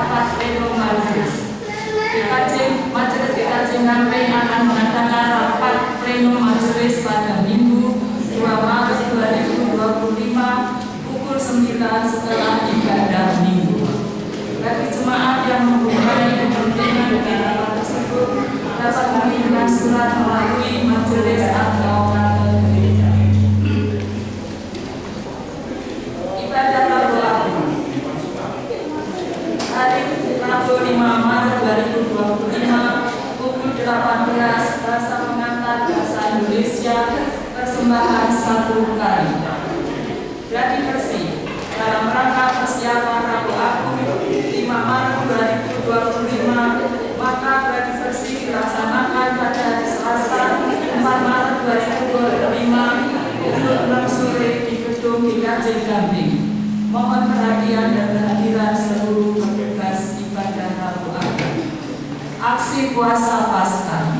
rapat pleno majelis. Majelis DKJ Ngampeng akan mengadakan rapat pleno majelis pada Minggu 2 Maret 2025 pukul 9 setelah ibadah Minggu. Bagi jemaat yang mempunyai kepentingan dengan rapat tersebut dapat mengirimkan surat melalui majelis atau kantor gereja. Ibadah Rabu Agung. Hari Rabu 5 Maret 2025 pukul 18 bahasa pengantar bahasa Indonesia persembahan 1 kali. Gladi bersih dalam rangka persiapan Rabu Agung 5 Maret 2025, maka gladi bersih dilaksanakan pada hari Selasa 4 Maret 2025 pukul 6 sore di gedung GKJ Gamping. Mohon perhatian dan kehadiran seluruh petugas ibadah Rabu Agung. Aksi puasa Paskah.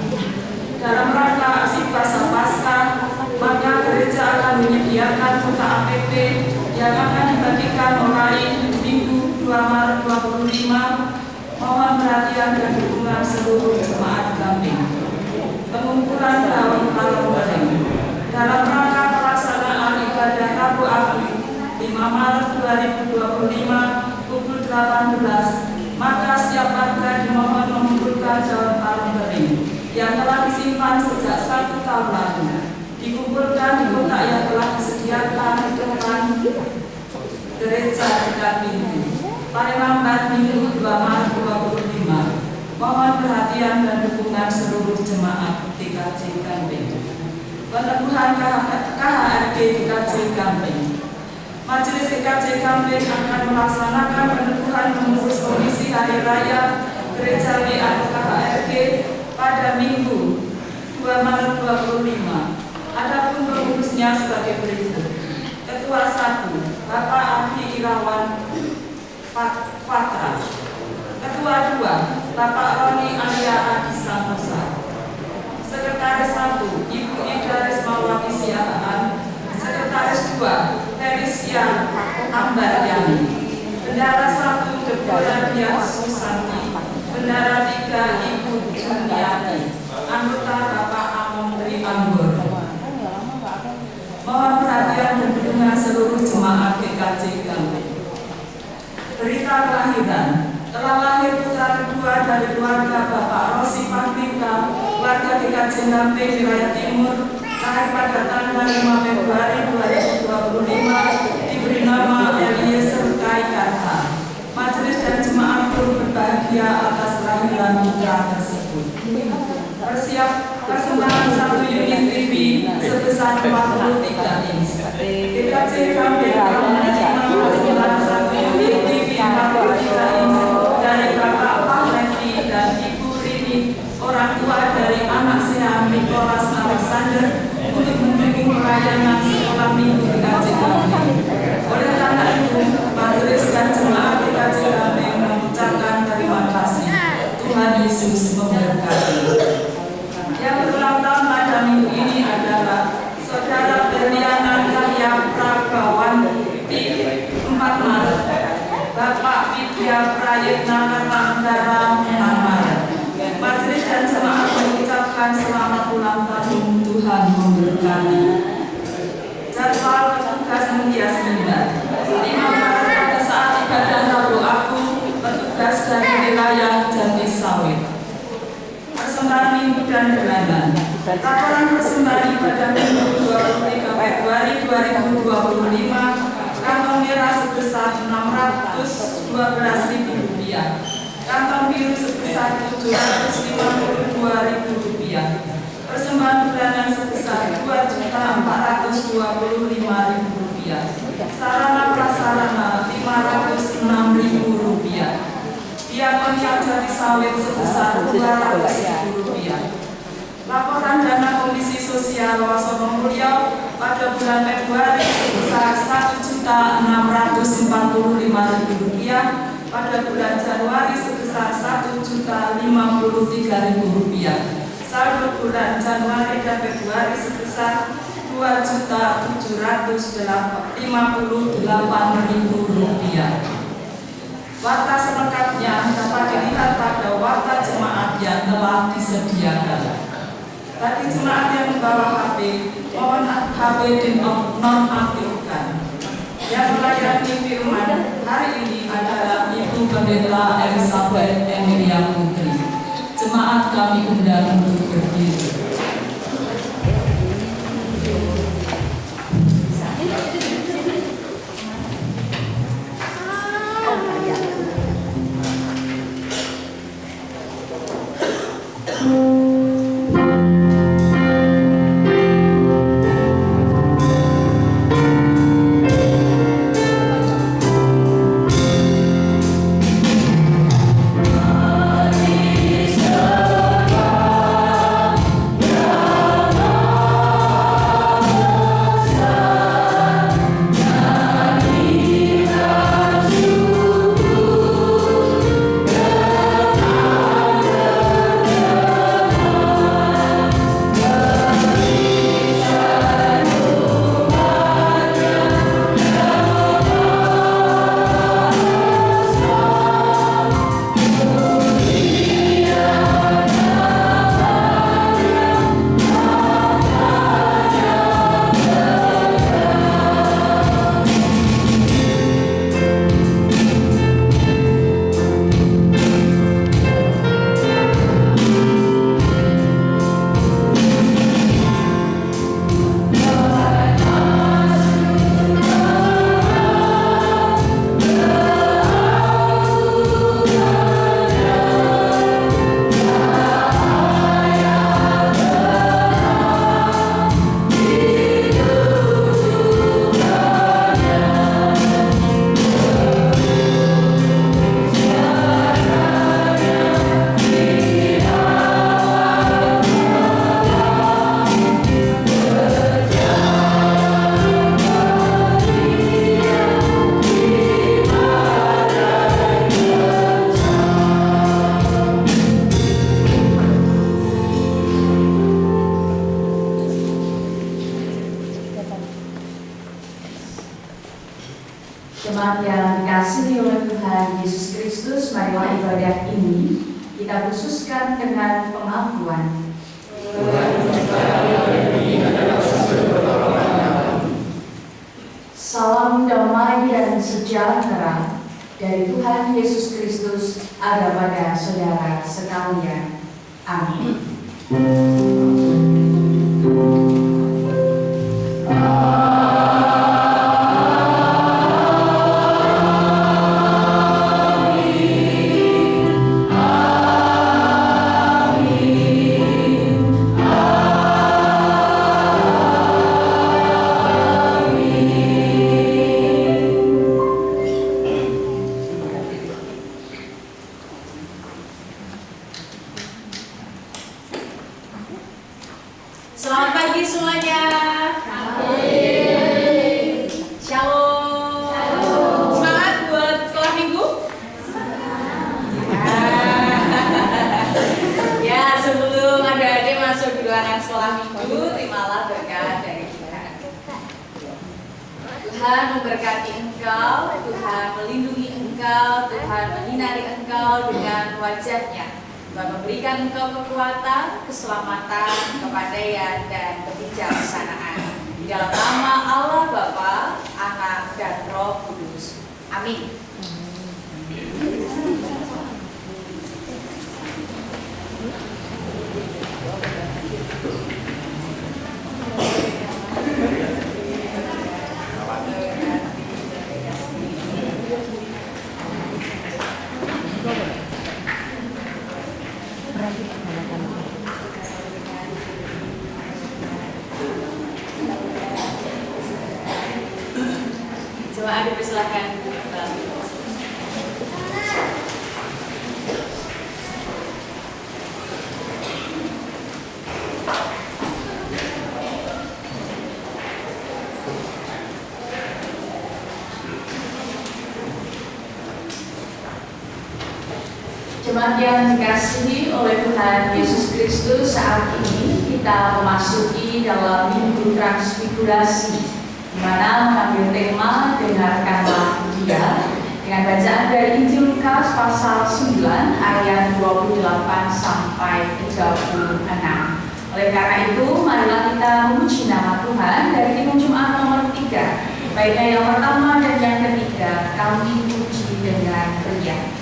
Dalam rangka aksi puasa Paskah, maka gereja akan menyediakan buka APP yang akan dibagikan mulai Minggu 2 Maret 2025. Mohon perhatian dan dukungan seluruh jemaat Gamping. Pengumpulan daun palem kering. Dalam rangka pelaksanaan ibadah Rabu Agung 5 Maret 2025 pukul 18, maka setiap warga dimohon mengumpulkan daun palem kering yang telah disimpan sejak 1 tahun lalu, dikumpulkan di kotak yang telah disediakan di depan gereja dekat pintu. Paling lambat Minggu 2 Maret 2025. Mohon perhatian dan dukungan seluruh jemaat GKJ Gamping. Peneguhan KHRG GKJ Gamping. Majelis GKJ Gamping akan melaksanakan peneguhan pengurus komisi hari raya Gereja WA KHRG pada Minggu 2 Maret 2025. Adapun pengurusnya sebagai berikut. Ketua 1, Bapak Andi Irawan Patra. Ketua 2, Bapak Roni Alia Adi Santosa. Sekretaris 1, Ibu Ida Rismawati Siahaan. Sekretaris 2, Teresia Ambaryani. Bendara 1, Deborah Diah Susanti. Bendara 3, Ibu Juniati. Anggota Bapak Amon Tri Anggor. Mohon perhatian dan dukungan seluruh jemaat GKJ Gamping. Berita kelahiran. Telah lahir putra kedua dari keluarga Bapak Rosi Patrika, warga GKJ Gamping Wilayah Timur, lahir pada tanggal 5 Februari 2025, diberi nama Eliezer Kaikarta. Majelis dan jemaat turut berbahagia atas kelahiran putra tersebut. Persembahan 1 unit TV sebesar 43 inch. GKJ Gamping telah menerima persembahan 1 unit TV 43 inch dari Bapak Pak Levi dan Ibu Rini, orang tua dari anak Siam Nicholas Alexander, untuk mendukung pelayanan sekolah minggu GKJ Gamping. Oleh karena itu, majelis dan jemaat GKJ Gamping mengucapkan terima kasih. Tuhan Yesus memberkati. Yang berulang tahun pada minggu ini adalah Saudara Berliana Cahya Pragawan di 4 Maret, Bapak Widya Prayitna Kertanegara 6 Maret. Majelis dan jemaat mengucapkan selamat ulang tahun, Tuhan memberkati. Jadwal petugas menghias mimbar. 5 Maret pada saat ibadah Rabu Agung, petugas dari wilayah Jatisawit. Persembahan minggu dan bulanan. Laporan persembahan ibadah minggu 23 Februari 2025, kantong merah sebesar Rp612.000, kantong biru sebesar Rp752.000, persembahan bulanan sebesar Rp2.425.000, sarana prasarana Rp506.000, diakonia Jatisawit sebesar Rp200.000. Laporan dana Komisi Sosial Wasono Mulyo pada bulan Februari sebesar Rp1.645.000, pada bulan Januari sebesar Rp1.053.000. Saldo bulan Januari dan Februari sebesar Rp2.758.000. Warta selengkapnya dapat dilihat pada warta jemaat yang telah disediakan. Bagi jemaat yang membawa HP, mohon HP dinonaktifkan. Yang melayani firman hari ini adalah Ibu Pendeta Elizabeth Emilia Putri. Jemaat kami undang untuk berdiri. Jemaat yang dikasihi oleh Tuhan Yesus Kristus, marilah ibadah ini kita khususkan dengan pengakuan. Salam damai dan sejahtera dari Tuhan Yesus Kristus ada pada saudara sekalian. Amin. Selamat pagi semuanya. Shalom. Semangat buat sekolah minggu. Ya, sebelum adik-adik masuk di ruangan sekolah minggu, terimalah berkat dari Tuhan. Tuhan memberkati engkau, Tuhan melindungi engkau, Tuhan menyinari engkau dengan wajah-Nya. Tuhan memberikan engkau kekuatan, keselamatan, kepandaian, dan kebijaksanaan. Di dalam nama Allah Bapa, Anak, dan Roh Kudus. Amin. Coba ada persilakan. Jemaat yang dikasihi oleh Tuhan Yesus Kristus, saat ini kita memasuki dalam Minggu Transfigurasi, di mana mengambil tema dengarkanlah Dia, dengan bacaan dari Injil Lukas pasal 9 ayat 28 sampai 36. Oleh karena itu, marilah kita memuji nama Tuhan dari Kidung Jumat nomor 3. Baiknya yang pertama dan yang ketiga, kami puji dengan riang.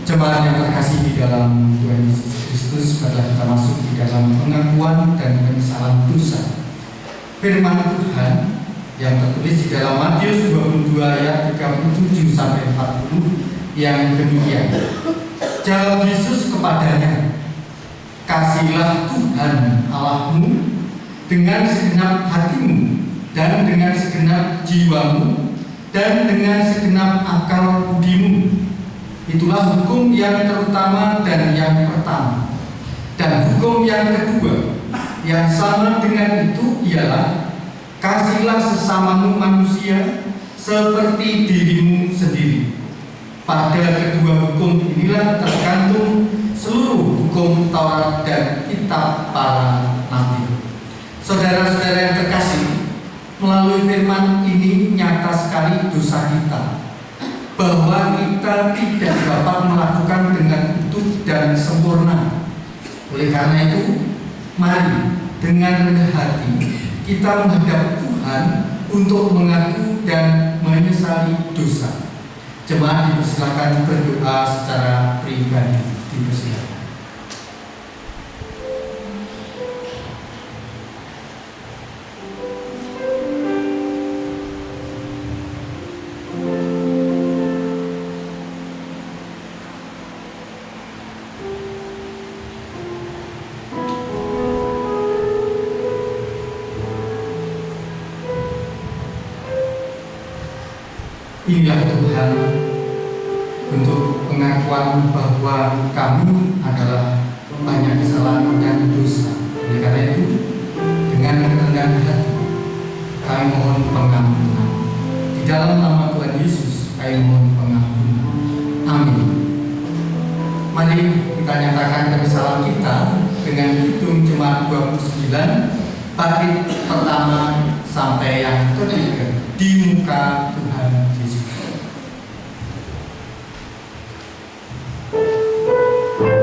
Jemaat yang terkasih di dalam Tuhan Yesus Kristus, setelah kita masuk di dalam pengakuan dan penyesalan dosa, firman Tuhan yang tertulis di dalam Matius 22 ayat 37 sampai 40 yang demikian. Jawab Yesus kepadanya, "Kasihilah Tuhan Allahmu dengan segenap hatimu dan dengan segenap jiwamu dan dengan segenap akal budimu. Itulah hukum yang terutama dan yang pertama. Dan hukum yang kedua yang sama dengan itu ialah, kasihilah sesamamu manusia seperti dirimu sendiri. Pada kedua hukum inilah tergantung seluruh hukum Taurat dan kitab para nabi." Saudara-saudara yang terkasih, melalui firman ini nyata sekali dosa kita, bahwa kita tidak dapat melakukan dengan utuh dan sempurna. Oleh karena itu, mari dengan rendah hati kita menghadap Tuhan untuk mengaku dan menyesali dosa. Jemaat dipersilakan berdoa secara pribadi. Dipersilakan. Inilah Tuhan untuk pengakuan bahwa kami adalah banyak kesalahan dan dosa. Oleh karena itu, dengan kerendahan hati kami mohon pengampunan. Di dalam nama Tuhan Yesus kami mohon pengampunan. Amin. Mari kita nyatakan kesalahan kita dengan hitung jemaat 29 bait pertama sampai yang ketiga di muka Tuhan Yesus. Tuhan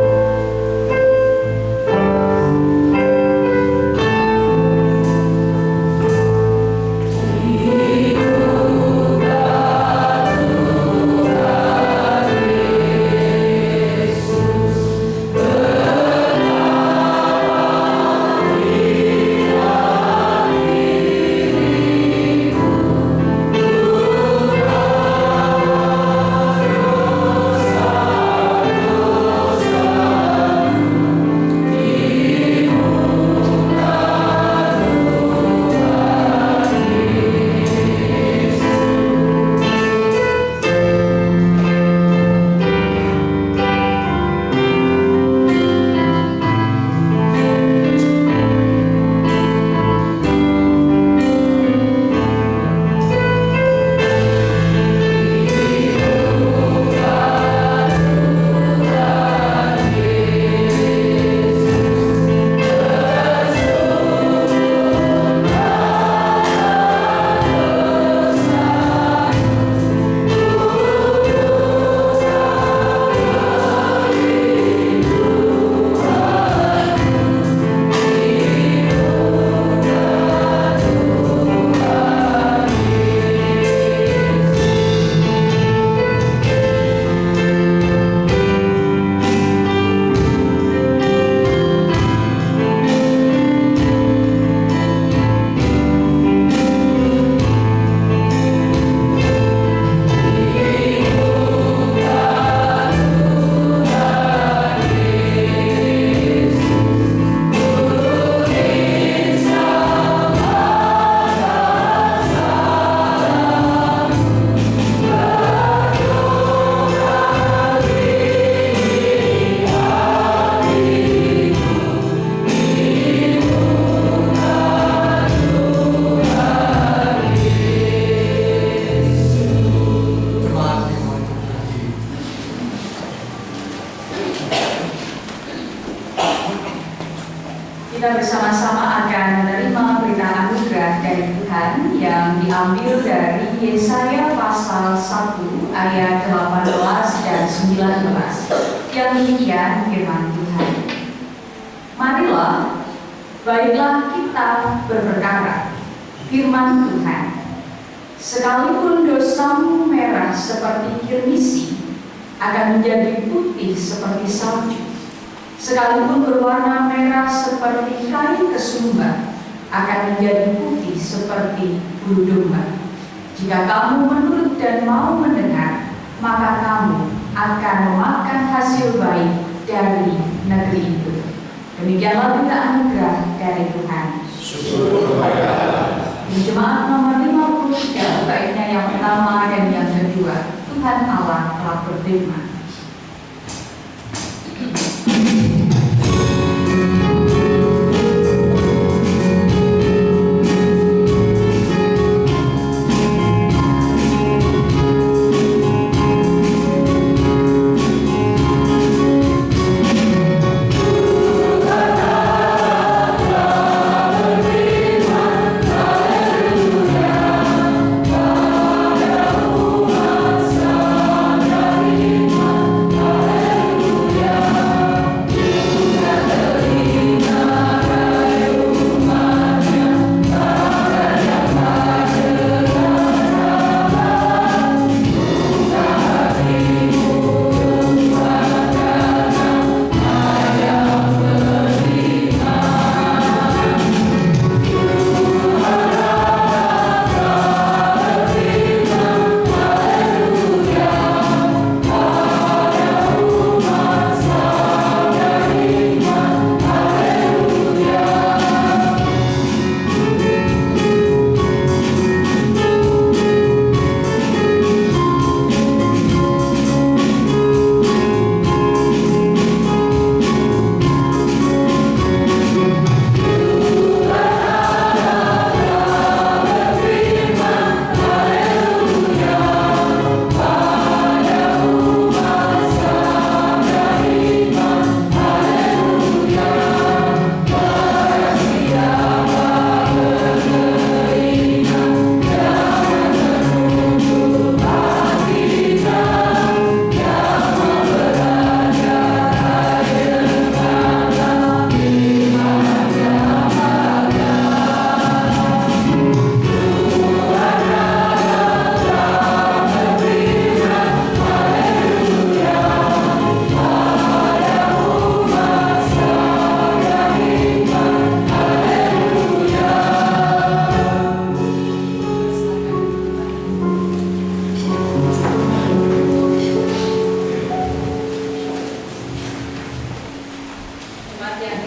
dari Tuhan yang diambil dari Yesaya pasal 1 ayat 18 dan 19 yang demikian firman Tuhan. Marilah, baiklah kita berperkara, firman Tuhan. Sekalipun dosamu merah seperti kirmisi, akan menjadi putih seperti salju. Sekalipun berwarna merah seperti kain kesumba, akan menjadi putih seperti bulu domba. Jika kamu menurut dan mau mendengar, maka kamu akan memakan hasil baik dari negeri itu. Demikianlah berita anugerah dari Tuhan. Syukur kepada Allah. Di jemaat nomor 53, baiknya yang pertama dan yang kedua, Tuhan Allah telah berfirman.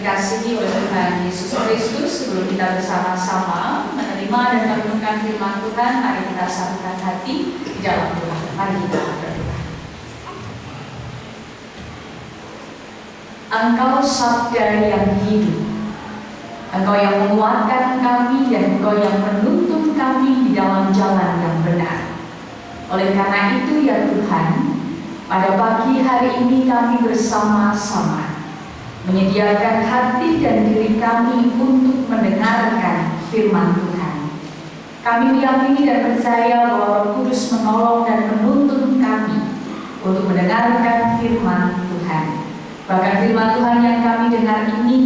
Dikasihi oleh Tuhan Yesus Kristus, sebelum kita bersama-sama menerima dan merenungkan firman Tuhan, mari kita satukan hati di dalam doa. Mari kita berdoa. Engkau sabda yang hidup, Engkau yang menguatkan kami dan Engkau yang menuntun kami di dalam jalan yang benar. Oleh karena itu ya Tuhan, pada pagi hari ini kami bersama-sama menyediakan hati dan diri kami untuk mendengarkan firman Tuhan. Kami meyakini dan percaya bahwa Roh Kudus menolong dan menuntun kami untuk mendengarkan firman Tuhan. Bahkan firman Tuhan yang kami dengar ini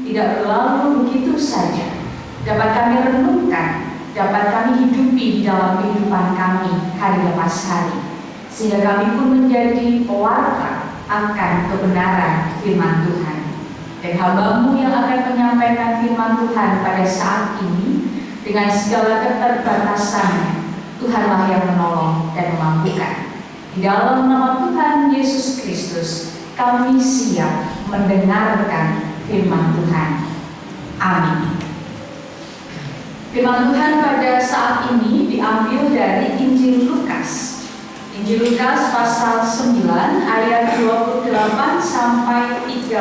tidak berlalu begitu saja, dapat kami renungkan, dapat kami hidupi di dalam kehidupan kami hari lepas hari, sehingga kami pun menjadi pewarta akan kebenaran firman Tuhan. Dan hamba-Mu yang akan menyampaikan firman Tuhan pada saat ini dengan segala keterbatasannya, Tuhanlah yang menolong dan memampukan. Di dalam nama Tuhan Yesus Kristus, kami siap mendengarkan firman Tuhan. Amin. Firman Tuhan pada saat ini diambil dari Injil Lukas. Injil Lukas pasal 9 ayat 28 sampai 36.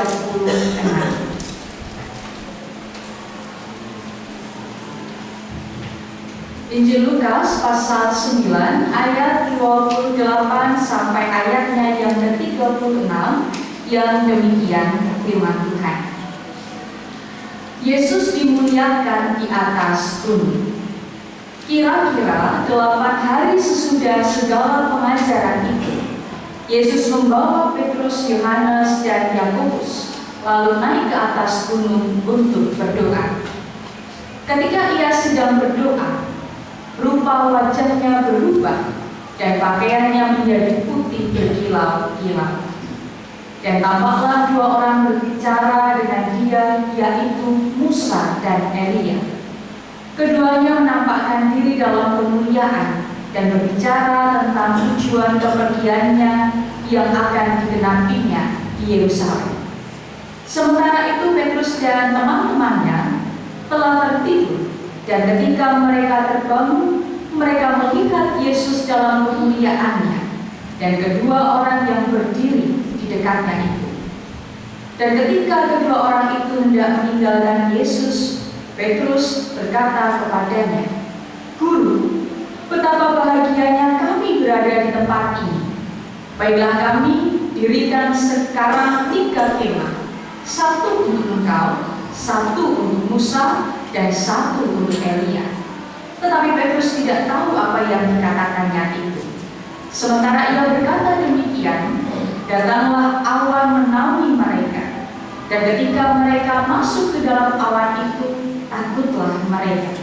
Injil Lukas pasal 9 ayat 28 sampai ayatnya yang ke-36 yang demikian firman Tuhan. Yesus dimuliakan di atas gunung. Kira-kira 8 hari sesudah segala pengajaran itu, Yesus membawa Petrus, Yohanes, dan Yakobus lalu naik ke atas gunung untuk berdoa. Ketika ia sedang berdoa, rupa wajahnya berubah dan pakaiannya menjadi putih berkilau-kilau. Dan tampaklah 2 orang berbicara dengan dia, yaitu Musa dan Elia. Keduanya menampakkan diri dalam kemuliaan dan berbicara tentang tujuan kepergiannya yang akan digenapinya di Yerusalem. Sementara itu Petrus dan teman-temannya telah tertidur, dan ketika mereka terbangun, mereka melihat Yesus dalam kemuliaannya dan kedua orang yang berdiri di dekatnya itu. Dan ketika kedua orang itu hendak meninggalkan Yesus, Petrus berkata kepadanya, "Guru, betapa bahagianya kami berada di tempat ini. Baiklah kami dirikan sekarang 3 kemah, 1 untuk engkau, 1 untuk Musa, dan 1 untuk Elia." Tetapi Petrus tidak tahu apa yang dikatakannya itu. Sementara ia berkata demikian, datanglah awan menaungi mereka. Dan ketika mereka masuk ke dalam awan itu, takutlah mereka.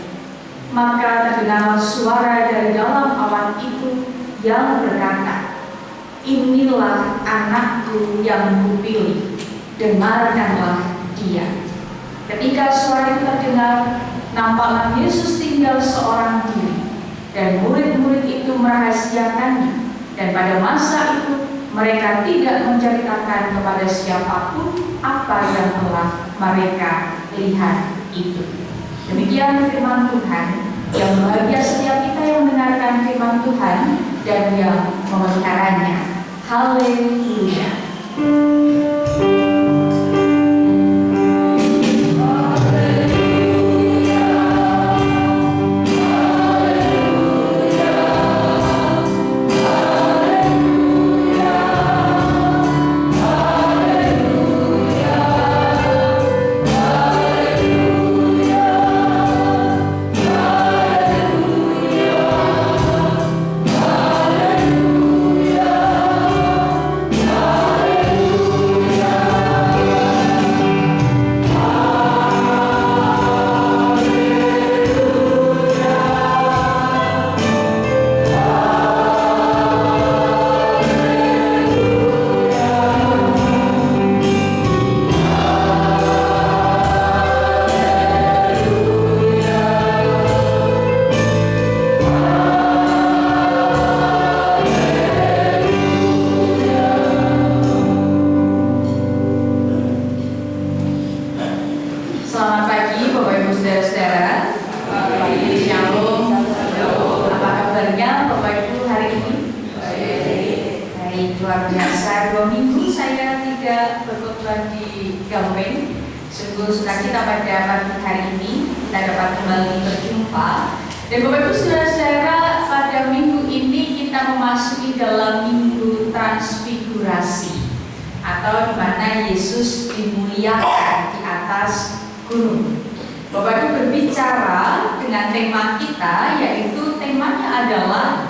Maka terdengar suara dari dalam awan itu yang berkata, "Inilah anakku yang kupilih, dengarkanlah dia." Ketika suara itu terdengar, nampaklah Yesus tinggal seorang diri, dan murid-murid itu merahasiakannya. Dan pada masa itu mereka tidak menceritakan kepada siapapun apa yang telah mereka lihat itu. Demikian firman Tuhan. Yang bahagia setiap kita yang mendengarkan firman Tuhan dan yang memeliharanya. Haleluya.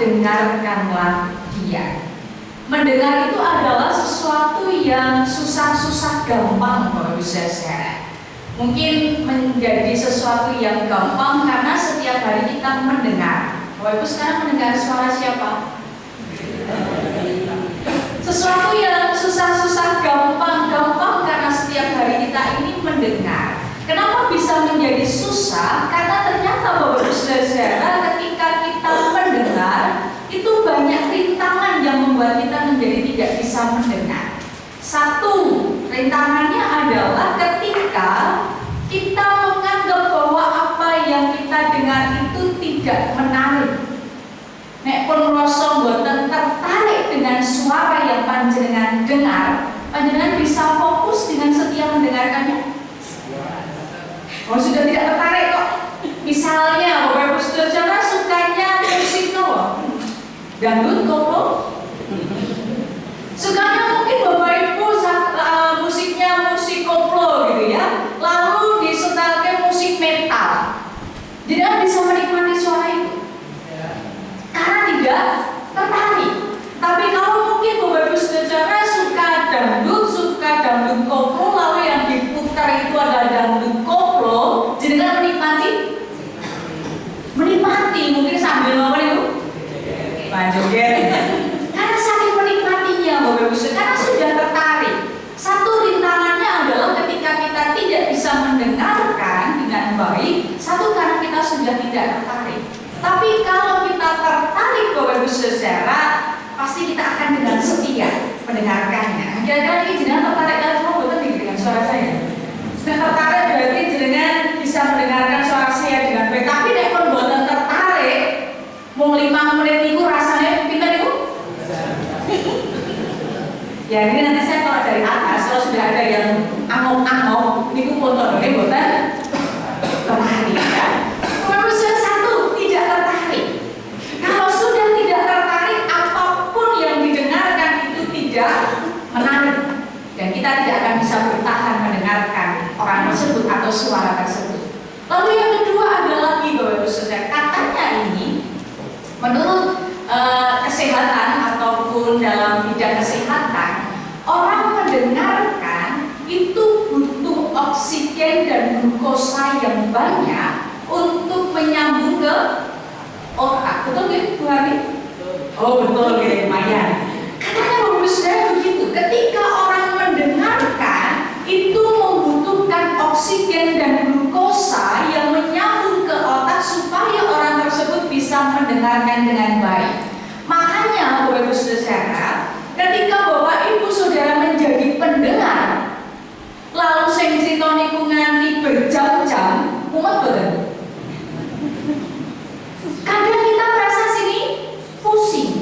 Dengarkanlah dia. Mendengar itu adalah sesuatu yang susah-susah gampang, Bapak Ibu Saudara. Mungkin menjadi sesuatu yang gampang karena setiap hari kita mendengar. Bapak Ibu sekarang mendengar suara siapa? Sesuatu yang susah-susah gampang karena setiap hari kita ini mendengar. Kenapa bisa menjadi susah? Karena ternyata Bapak Ibu Saudara, ketika kita mendengar, itu banyak rintangan yang membuat kita menjadi tidak bisa mendengar. Satu, rintangannya adalah ketika kita menganggap bahwa apa yang kita dengar itu tidak menarik. Nek pun rasa mboten tertarik dengan suara yang panjenengan dengar, panjenengan bisa fokus dengan setia mendengarkannya. Oh, sudah tidak tertarik kok. Misalnya, Bapak Ibu Saudara sukanya musik apa? Dangdut, koplo. Sukanya mungkin Bapak Ibu musiknya musik koplo gitu ya. Lalu disetelkan musik metal. Jadi bisa menikmati suara itu. tidak tertarik. Tapi kalau kita tertarik Bapak Ibu Saudara, pasti kita akan dengan setia mendengarkannya. Kira-kira ini jenengan tertarik kalau betul dengan suara saya. Sudah tertarik berarti jenengan bisa mendengarkan suara saya dengan baik. Tapi nek kon mboten tertarik, mau 5 menit niku rasanya pinter niku. Ya ini nanti saya kalau dari atas, kalau sudah ada yang angok-angok, niku foto ini mboten tertarik ya. Kalau sudah satu tidak tertarik. Kalau sudah tidak tertarik, apapun yang didengarkan itu tidak menarik. Dan kita tidak akan bisa bertahan mendengarkan orang tersebut atau suara tersebut. Lalu yang kedua adalah lagi Bapak Ibu Saudara, katanya ini menurut kesehatan ataupun dalam bidang kesehatan, orang mendengarkan itu butuh oksigen dan glukosa yang banyak untuk menyambung ke otak. Betul nggak Bu Hani? Oh betul ya, lumayan. Katanya Bapak Ibu Saudara begitu. Ketika orang mendengarkan itu membutuhkan oksigen dan glukosa yang menyambung ke otak supaya orang tersebut bisa mendengarkan dengan baik. Makanya Bapak Ibu Saudara, ketika Bapak Ibu Saudara menjadi pendengar, lalu sing crita niku nganti berjam-jam, mumet boten? Kadang kita merasa sini pusing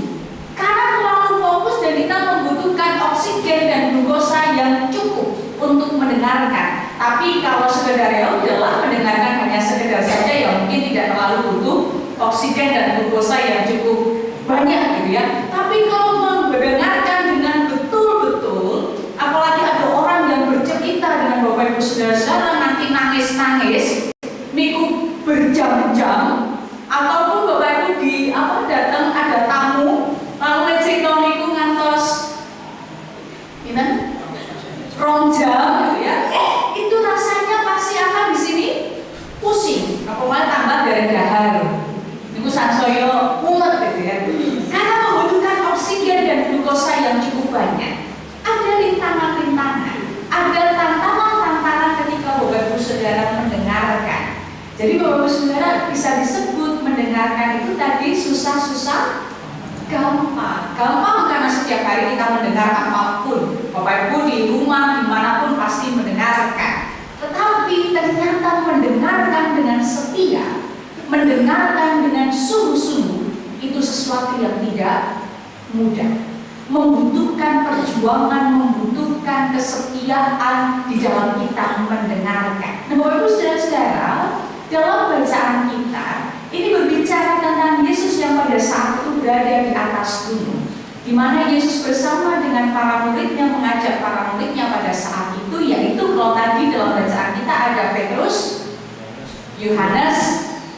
karena terlalu fokus dan kita membutuhkan oksigen dan glukosa yang cukup untuk mendengarkan. Tapi kalau sekedar ya udahlah mendengarkan hanya sekedar saja ya mungkin tidak terlalu butuh oksigen dan glukosa yang cukup banyak gitu ya. Tapi kalau mendengarkan dengan betul-betul, apalagi ada orang yang bercerita dengan Bapak Ibu Saudara nanti nangis-nangis, niku berjam-jam, ataupun Bapak Ibu di datang ada tamu, lalu cerita niku ngantos rong jam gitu ya. Itu rasanya pasti akan di sini pusing, apalagi tambah dari dahar. Niku sansaya mumet gitu ya. Karena membutuhkan oksigen dan glukosa yang cukup banyak. Ada rintangan-rintangan, ada tantangan-tantangan ketika Bapak Ibu Saudara mendengarkan. Jadi Bapak Ibu Saudara bisa disebut mendengarkan itu tadi susah-susah gampang. Gampang karena setiap hari kita mendengar apapun. Bapak Ibu di rumah dimanapun pasti mendengarkan. Tetapi ternyata mendengarkan dengan setia, mendengarkan dengan sungguh-sungguh itu sesuatu yang tidak mudah. Membutuhkan perjuangan, membutuhkan kesetiaan di dalam kita mendengarkan. Nah Bapak Ibu Saudara-saudara, dalam bacaan kita ini berbicara tentang Yesus yang pada saat itu berada di atas gunung, di mana Yesus bersama dengan para muridnya mengajak para muridnya pada saat itu, yaitu kalau tadi dalam bacaan kita ada Petrus, Yohanes,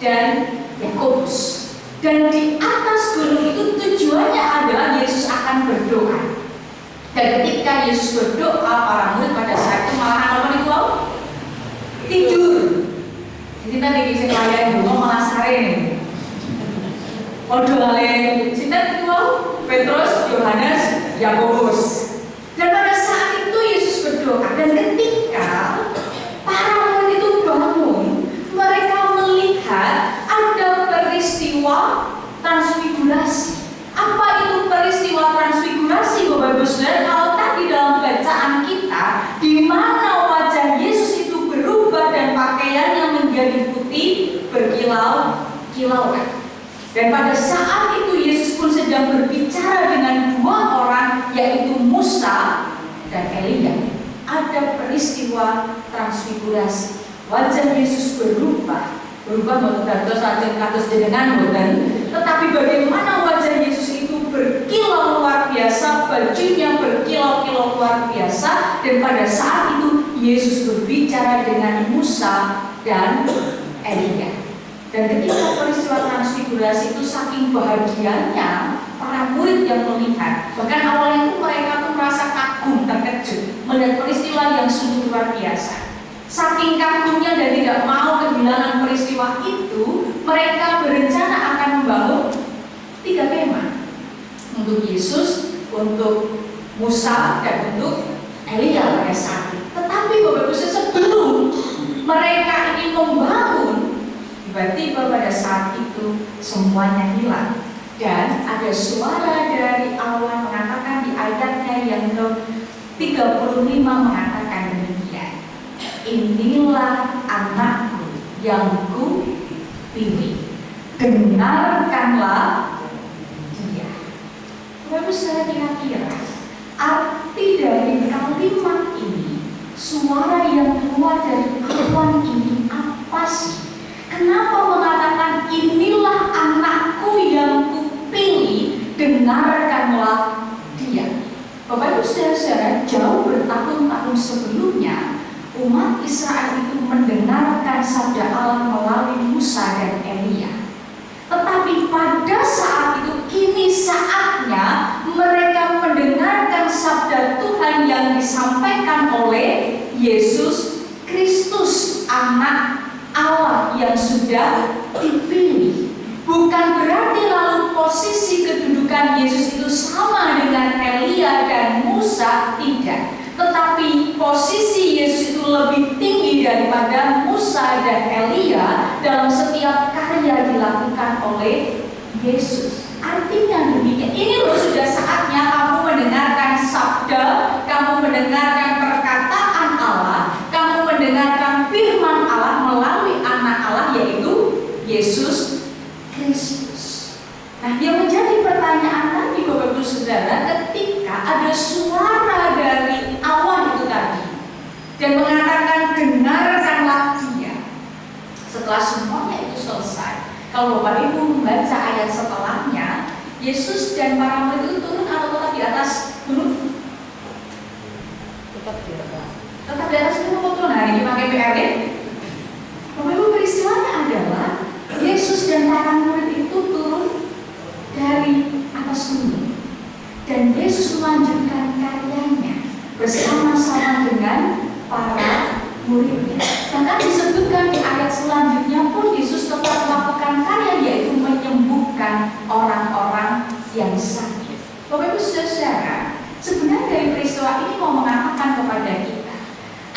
dan Yakobus. Dan di atas gunung itu tujuannya adalah Yesus akan berdoa. Dan ketika Yesus berdoa, para murid pada saat itu malah apa nih kau? Tidur. Jadi tadi kisah kalian dulu malah sare nih. Odolale, sinten itu Petrus, Yohanes, Yakobus. Dan pada saat itu Yesus berdoa, dan ketika para murid itu bangun, mereka melihat ada peristiwa transfigurasi. Apa itu peristiwa transfigurasi, Bapak Ibu Saudara? Kalau tadi dalam bacaan kita, di mana wajah Yesus itu berubah dan pakaiannya menjadi putih berkilau-kilauan. Dan pada saat itu Yesus pun sedang berbicara dengan dua orang, yaitu Musa dan Elia. Ada peristiwa transfigurasi. Wajah Yesus berubah bukan dados lajeng kados jenengan boten, tetapi bagaimana wajah Yesus itu berkilau luar biasa, bajunya berkilau-kilau luar biasa, dan pada saat itu Yesus berbicara dengan Musa dan Elia. Dan ketika peristiwa transfigurasi itu saking bahagianya para murid yang melihat, bahkan awalnya itu mereka tuh merasa kagum, terkejut melihat peristiwa yang sungguh luar biasa. Saking kagumnya dan tidak mau kehilangan peristiwa itu, mereka berencana akan membangun 3 kemah untuk Yesus, untuk Musa, dan untuk Elia pada saat itu. Tetapi Bapak Ibu sebelum mereka ingin membangun Tiba-tiba pada saat itu semuanya hilang. Dan ada suara dari Allah mengatakan di ayatnya yang ke-35 mengatakan demikian. Inilah anakku yang ku pilih. Dengarkanlah dia. Bapak saudara, kira-kira arti dari kalimat ini, suara yang keluar dari Allah ini apa sih? Kenapa mengatakan inilah anakku yang kupilih, dengarkanlah dia? Bapak Ibu saudara-saudara, jauh bertahun-tahun sebelumnya umat Israel itu mendengarkan sabda Allah melalui Musa dan Elia. Tetapi pada saat itu kini saatnya mereka mendengarkan sabda Tuhan yang disampaikan oleh Yesus Kristus, anak Allah yang sudah dipilih. Bukan berarti lalu posisi kedudukan Yesus itu sama dengan Elia dan Musa, tidak. Tetapi posisi Yesus itu lebih tinggi daripada Musa dan Elia dalam setiap karya dilakukan oleh Yesus. Artinya demikian, ini loh sudah saatnya kamu mendengarkan sabda, kamu mendengarkan perkataan Allah, kamu mendengarkan firman Allah melalui anak Allah yaitu Yesus Kristus. Nah, yang menjadi pertanyaan tadi Bapak Ibu Saudara, ketika ada suara dari Allah itu tadi dan mengatakan dengarkanlah dia. Setelah semuanya itu selesai, kalau Bapak Ibu membaca ayat setelahnya, Yesus dan para murid itu turun atau tetap di atas gunung? Tetap di atas gunung atau turun? Nah, ini pakai PRD. Bapak Ibu, peristiwanya adalah Yesus dan para murid itu turun dari atas gunung dan Yesus melanjutkan karyanya bersama-sama dengan para muridnya. Bahkan disebutkan di ayat selanjutnya pun Yesus tetap melakukan karya, yaitu menyembuhkan orang-orang yang sakit. Bapak Ibu saudara, sebenarnya dari peristiwa ini mau mengatakan kepada kita,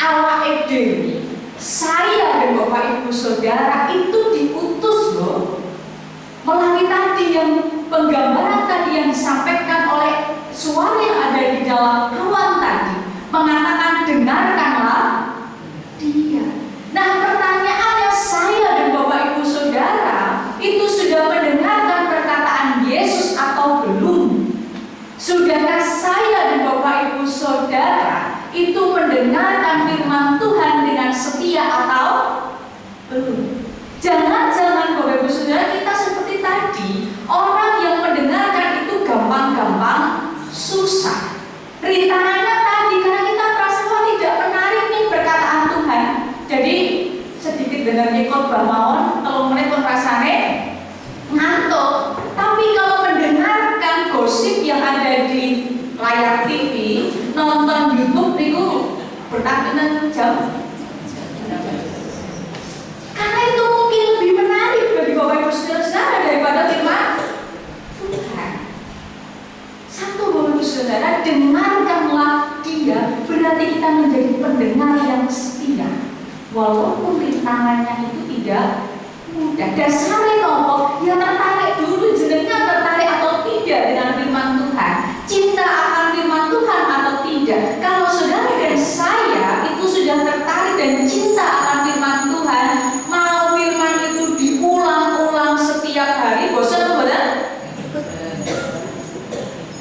Allah Edeni, saya dan Bapak Ibu saudara itu diutus loh melalui tadi yang penggambaran tadi yang disampaikan oleh suara yang ada di dalam ruang tadi, mengatakan dengarkanlah dia. Nah, pertanyaannya, saya dan Bapak Ibu saudara itu sudah mendengarkan perkataan Yesus atau belum? Sudahkah saya dan Bapak Ibu saudara itu mendengarkan firman Tuhan dengan setia atau belum? Jangan-jangan Bapak Ibu saudara kita seperti tadi, orang yang mendengarkan itu gampang-gampang susah. Rintangannya tadi karena kita merasa tidak menarik nih perkataan Tuhan. Jadi sedikit dengarnya khotbah mawon, kalau menit pun rasane ngantuk. Tapi kalau mendengarkan gosip yang ada di layar TV, nonton YouTube itu bertahan jam. Karena itu mungkin lebih menarik bagi Bapak Ibu saudara daripada firman Tuhan. Satu, Bapak Ibu saudara, dengarkanlah dia, berarti kita menjadi pendengar yang setia. Walaupun rintangannya itu tidak mudah. Dasarnya nopo, ya tertarik dulu, jenengan tertarik atau tidak dengan firman Tuhan, cinta akan firman Tuhan atau tidak. Kalau saudara dan saya itu sudah tertarik dan cinta akan firman Tuhan, mau firman itu diulang-ulang setiap hari, bosan betul?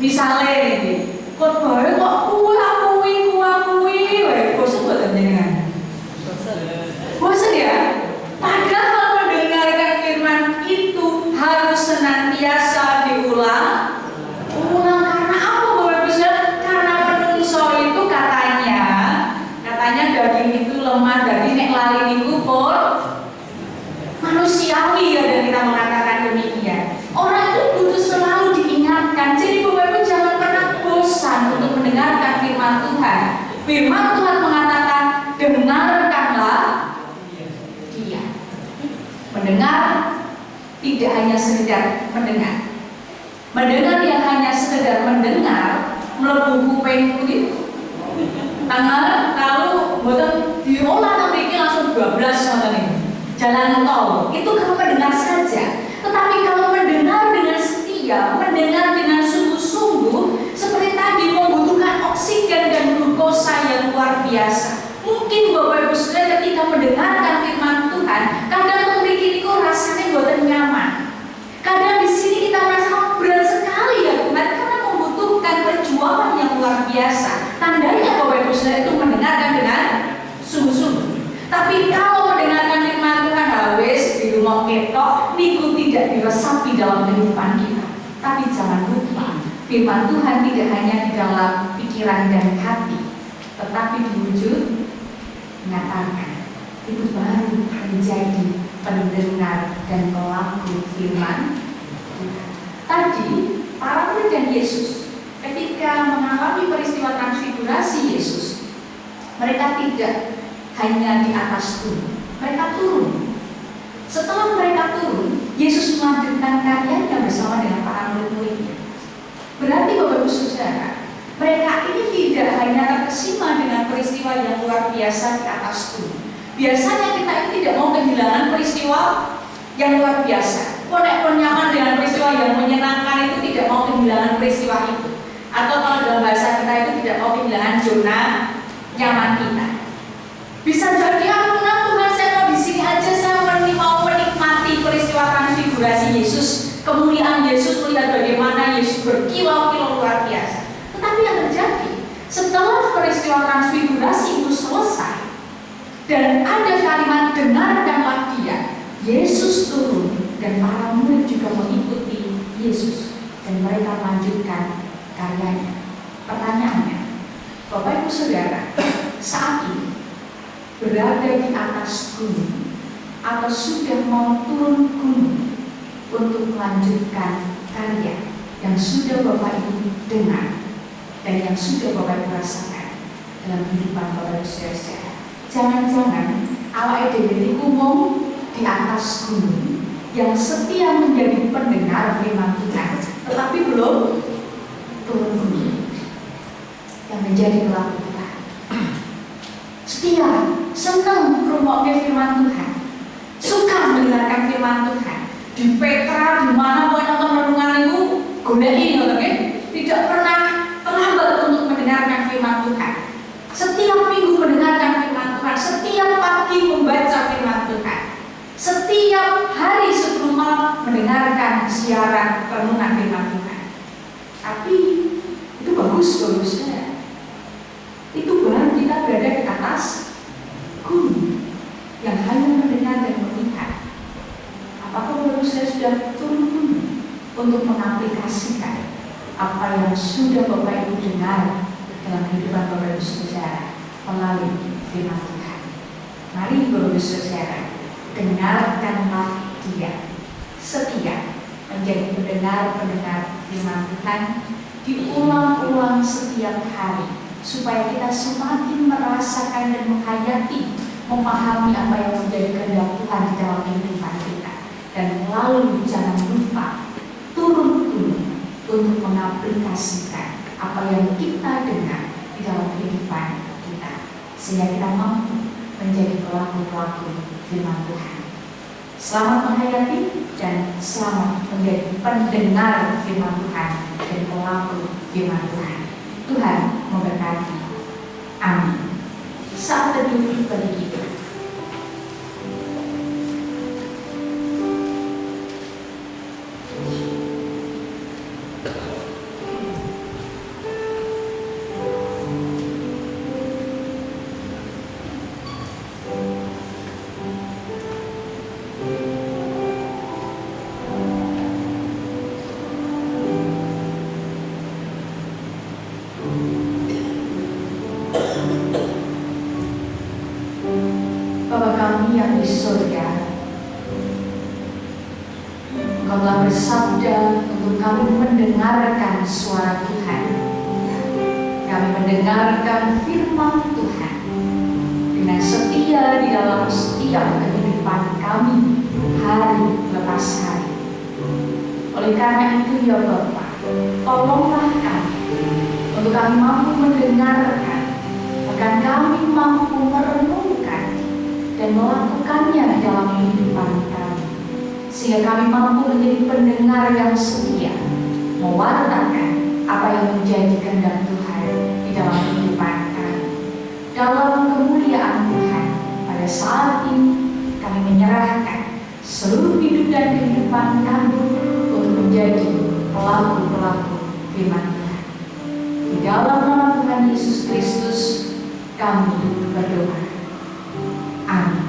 Misalnya ini, khotbah kok kuwi, bosan betul jenengan? Bosan ya? Padahal mendengarkan firman itu harus senantiasa diulang. Karena apa Bapak Ibu saudara? Karena menungso itu katanya daging itu lemah, daging nek lali niku pun manusiawi ya, dan kita mengatakan demikian. Orang itu butuh selalu diingatkan. Jadi Bapak Ibu jangan pernah bosan untuk mendengarkan firman Tuhan. Firman Tuhan mengatakan dengarkanlah dia. Mendengar tidak hanya sekedar mendengar. Mendengar yang hanya sekedar mendengar mlebu kuping kuwi. Tanggal kalau mboten diolah tapi iki langsung 12 ngoten niku. jalan tol. Itu kalau mendengar saja. Tetapi kalau mendengar dengan setia, mendengar dengan sungguh-sungguh, seperti tadi membutuhkan oksigen dan glukosa yang luar biasa. Mungkin Bapak Ibu Saudara ketika mendengarkan firman Tuhan, kadang memiliki rasanya buatan nyaman. Kadang di sini kita merasa berat sekali ya Tuhan, karena membutuhkan perjuangan yang luar biasa. Tandanya Bapak Ibu Saudara itu mendengarkan dengan sungguh-sungguh. Tapi kalau mendengarkan firman Tuhan halus di rumah ketok, niku tidak diresapi dalam kehidupan kita. Tapi jangan lupa, firman Tuhan tidak hanya di dalam pikiran dan hati, tetapi diwujud nyatakan. Itu baru menjadi pendengar dan pelaku firman Tuhan. Tadi para murid dan Yesus ketika mengalami peristiwa transfigurasi Yesus, mereka tidak hanya di atas gunung, mereka turun. Setelah mereka turun, Yesus melanjutkan karyanya bersama dengan para murid-muridnya. Berarti Bapak Ibu Saudara, mereka ini tidak hanya terkesima dengan peristiwa yang luar biasa di atas gunung. Biasanya kita ini tidak mau kehilangan peristiwa yang luar biasa. Pun nyaman dengan peristiwa yang menyenangkan itu, tidak mau kehilangan peristiwa itu. Atau kalau dalam bahasa kita itu tidak mau kehilangan zona nyaman kita. Bisa jadi Tuhan, saya mau di sini aja, saya mau menikmati peristiwa transfigurasi Yesus, kemuliaan Yesus, melihat bagaimana Yesus berkilau-kilau luar biasa. Tetapi yang terjadi setelah peristiwa transfigurasi itu selesai dan ada kalimat dengarkanlah Dia, Yesus turun dan para murid juga mengikuti Yesus dan mereka melanjutkan karyanya. Pertanyaannya, Bapak Ibu Saudara, saat ini berada di atas gunung atau sudah mau turun gunung untuk melanjutkan karya yang sudah Bapak Ibu dengar dan yang sudah Bapak Ibu rasakan dalam kehidupan Bapak Ibu Saudara. Jangan-jangan awak dhewe umum di atas gunung yang setia menjadi pendengar firman Tuhan, tetapi belum turun gunung yang menjadi pelaku Tuhan. Setia, senang merungokkan firman Tuhan, suka mendengarkan firman Tuhan. Di Petra, di mana mau nonton renungan itu, goleki ngoten nggih. Tidak pernah terlambat untuk mendengarkan firman Tuhan. Setiap minggu mendengarkan firman Tuhan, setiap pagi membaca firman Tuhan, setiap hari sebelum malam mendengarkan siaran renungan firman Tuhan. Tapi itu bagusnya. Itu baru kita berada di atas gunung yang hanya mendengar dan melihat. Apakah baru saya sudah turun gunung untuk mengaplikasikan apa yang sudah Bapak Ibu dengar dalam kehidupan Bapak Ibu Saudara melalui firman Tuhan? Mari Bapak Ibu Saudara, dengarkanlah Dia, setia menjadi pendengar firman Tuhan, diulang-ulang setiap hari, supaya kita semakin merasakan dan menghayati, memahami apa yang menjadi kehendak Tuhan di dalam kehidupan kita. Dan lalu jangan lupa turun gunung untuk mengaplikasikan apa yang kita dengar di dalam kehidupan kita, sehingga kita mampu menjadi pelaku-pelaku firman Tuhan. Selamat menghayati dan selamat menjadi pendengar firman Tuhan dan pelaku firman Tuhan. Tuhan memberkati. Amin. Saat teduh bagi kita. Bapa kami yang di surga, Engkau telah bersabda untuk kami mendengarkan suara Tuhan. Kami mendengarkan firman Tuhan dengan setia di dalam setiap kehidupan kami hari lepas hari. Oleh karena itu ya Bapa, tolonglah kami untuk kami mampu mendengarkan, agar kami mampu merenungkan dan melakukan melakukannya di dalam kehidupan kami, sehingga kami mampu menjadi pendengar yang setia, mewartakan apa yang menjadi kehendak Tuhan di dalam kehidupan kami. Dalam kemuliaan Tuhan, pada saat ini kami menyerahkan seluruh hidup dan kehidupan kami untuk menjadi pelaku-pelaku firman Tuhan. Di dalam nama Tuhan Yesus Kristus kami berdoa. Amin.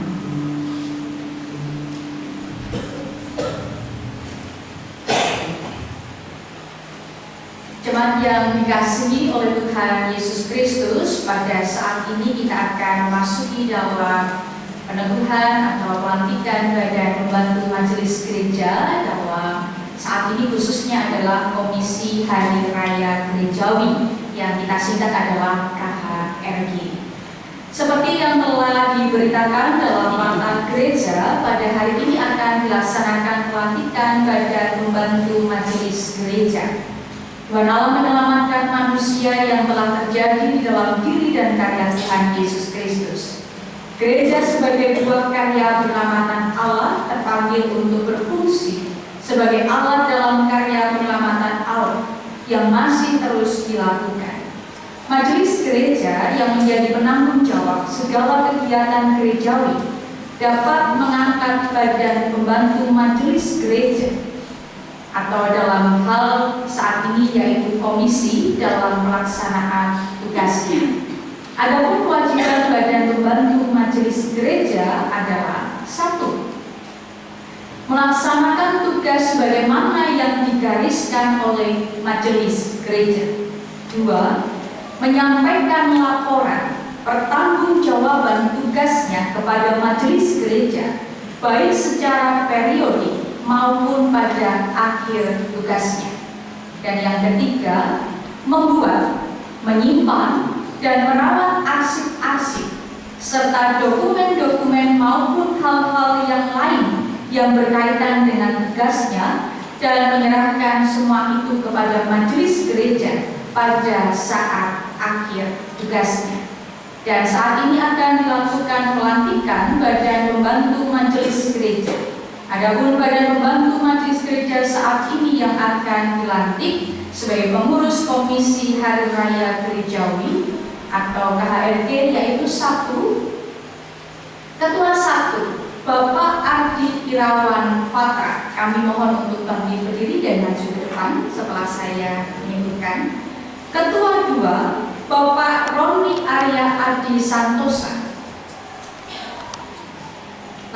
Jemaat yang dikasihi oleh Tuhan Yesus Kristus, pada saat ini kita akan memasuki dalam peneguhan atau pelantikan badan pembantu majelis gereja dalam saat ini khususnya adalah Komisi Hari Raya Gerejawi yang kita singkat adalah KHRG. Seperti yang telah diberitakan dalam Akta Gereja, pada hari ini akan dilaksanakan pelantikan badan pembantu majelis gereja. Tuhan Allah menyelamatkan manusia yang telah terjadi di dalam diri dan karya Tuhan Yesus Kristus. Gereja sebagai buah karya penyelamatan Allah terpanggil untuk berfungsi sebagai alat dalam karya penyelamatan Allah yang masih terus dilakukan. Majelis gereja yang menjadi penanggung jawab segala kegiatan gerejawi dapat mengangkat badan pembantu majelis gereja atau dalam hal saat ini yaitu komisi dalam pelaksanaan tugasnya. Adapun kewajiban badan pembantu majelis gereja adalah: 1. Melaksanakan tugas sebagaimana yang digariskan oleh majelis gereja. 2. Menyampaikan laporan pertanggungjawaban tugasnya kepada majelis gereja, baik secara periodik maupun pada akhir tugasnya. Dan yang ketiga, membuat, menyimpan, dan merawat arsip-arsip serta dokumen-dokumen maupun hal-hal yang lain yang berkaitan dengan tugasnya, dan menyerahkan semua itu kepada majelis gereja pada saat akhir tugasnya. Dan saat ini akan dilakukan pelantikan badan pembantu majelis gereja. Adapun badan pembantu majelis gereja saat ini yang akan dilantik sebagai pengurus Komisi Hari Raya Gerejawi atau KHRG yaitu 1. Ketua 1, Bapak Ardi Irawan Fatra. Kami mohon untuk kami berdiri dan maju ke depan setelah saya menyebutkan. Ketua 2, Bapak Roni Arya Adi Santosa.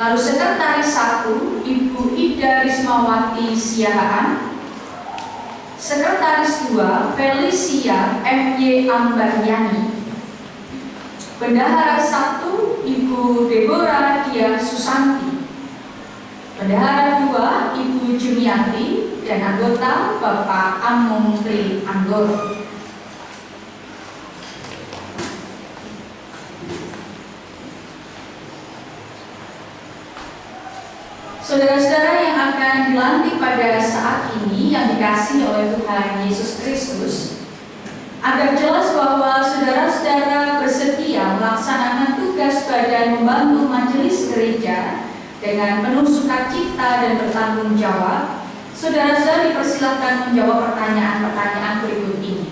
Lalu Sekretaris 1, Ibu Ida Rismawati Siahaan. Sekretaris 2, Felicia M.Y. Ambaryani. Bendahara 1, Ibu Deborah Dia Susanti. Bendahara 2, Ibu Jumiati. Dan anggota Bapak Amung Tri Anggoro. Saudara-saudara yang akan dilantik pada saat ini yang dikasihi oleh Tuhan Yesus Kristus, agar jelas bahwa saudara-saudara bersedia melaksanakan tugas badan pembantu majelis gereja dengan penuh sukacita dan bertanggung jawab, saudara-saudara dipersilakan menjawab pertanyaan-pertanyaan berikut ini.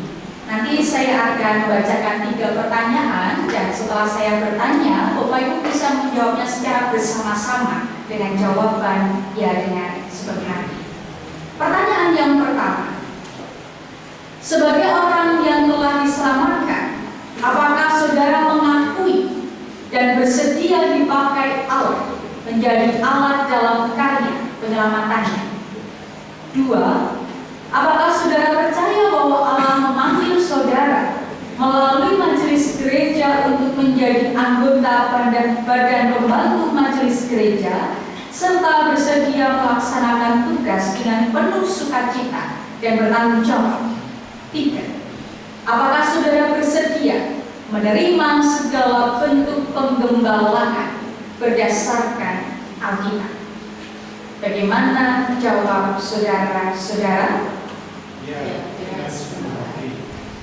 Nanti saya akan membacakan 3 pertanyaan, dan setelah saya bertanya, Bapak Ibu bisa menjawabnya secara bersama-sama dengan jawaban ya dengan sepenuh hati. Pertanyaan yang pertama, sebagai orang yang telah diselamatkan, apakah saudara mengakui dan bersedia dipakai Allah menjadi alat dalam karya penyelamatannya? 2. Apakah saudara percaya bahwa Allah memanggil saudara melalui majelis gereja untuk menjadi anggota badan pembantu majelis gereja, serta bersedia melaksanakan tugas dengan penuh sukacita dan bertanggung jawab? 3. Apakah saudara bersedia menerima segala bentuk penggembalaan berdasarkan Alkitab? Bagaimana jawab saudara-saudara?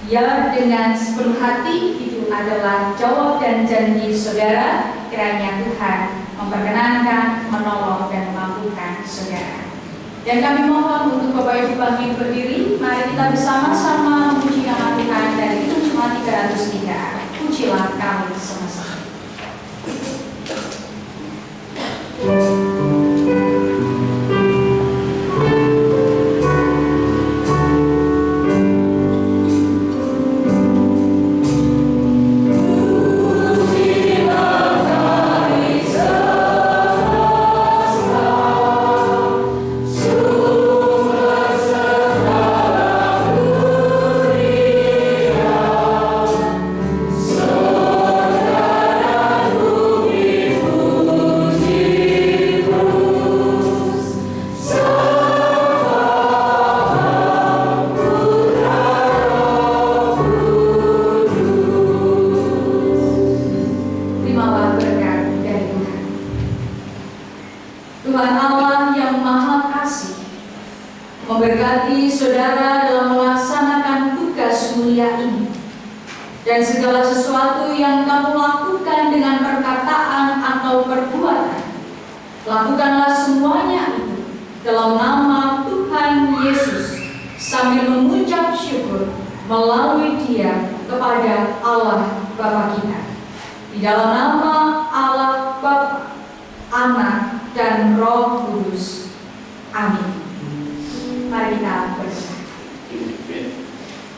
Ya, dengan sepenuh hati itu adalah jawab dan janji saudara. Kiranya Tuhan memperkenankan, menolong, dan memampukan saudara. Dan kami mohon untuk Bapak Ibu bangkit berdiri. Mari kita bersama-sama memuji nama Tuhan dari Mazmur 303. Pujilah Kami semesta. Memberkati saudara dalam melaksanakan tugas mulia ini, dan segala sesuatu yang kamu lakukan dengan perkataan atau perbuatan, lakukanlah semuanya itu dalam nama Tuhan Yesus, sambil mengucap syukur melalui Dia kepada Allah Bapa kita. Di dalam nama Allah Bapa, Anak, dan Roh Kudus. Amin. Mari kita berdoa.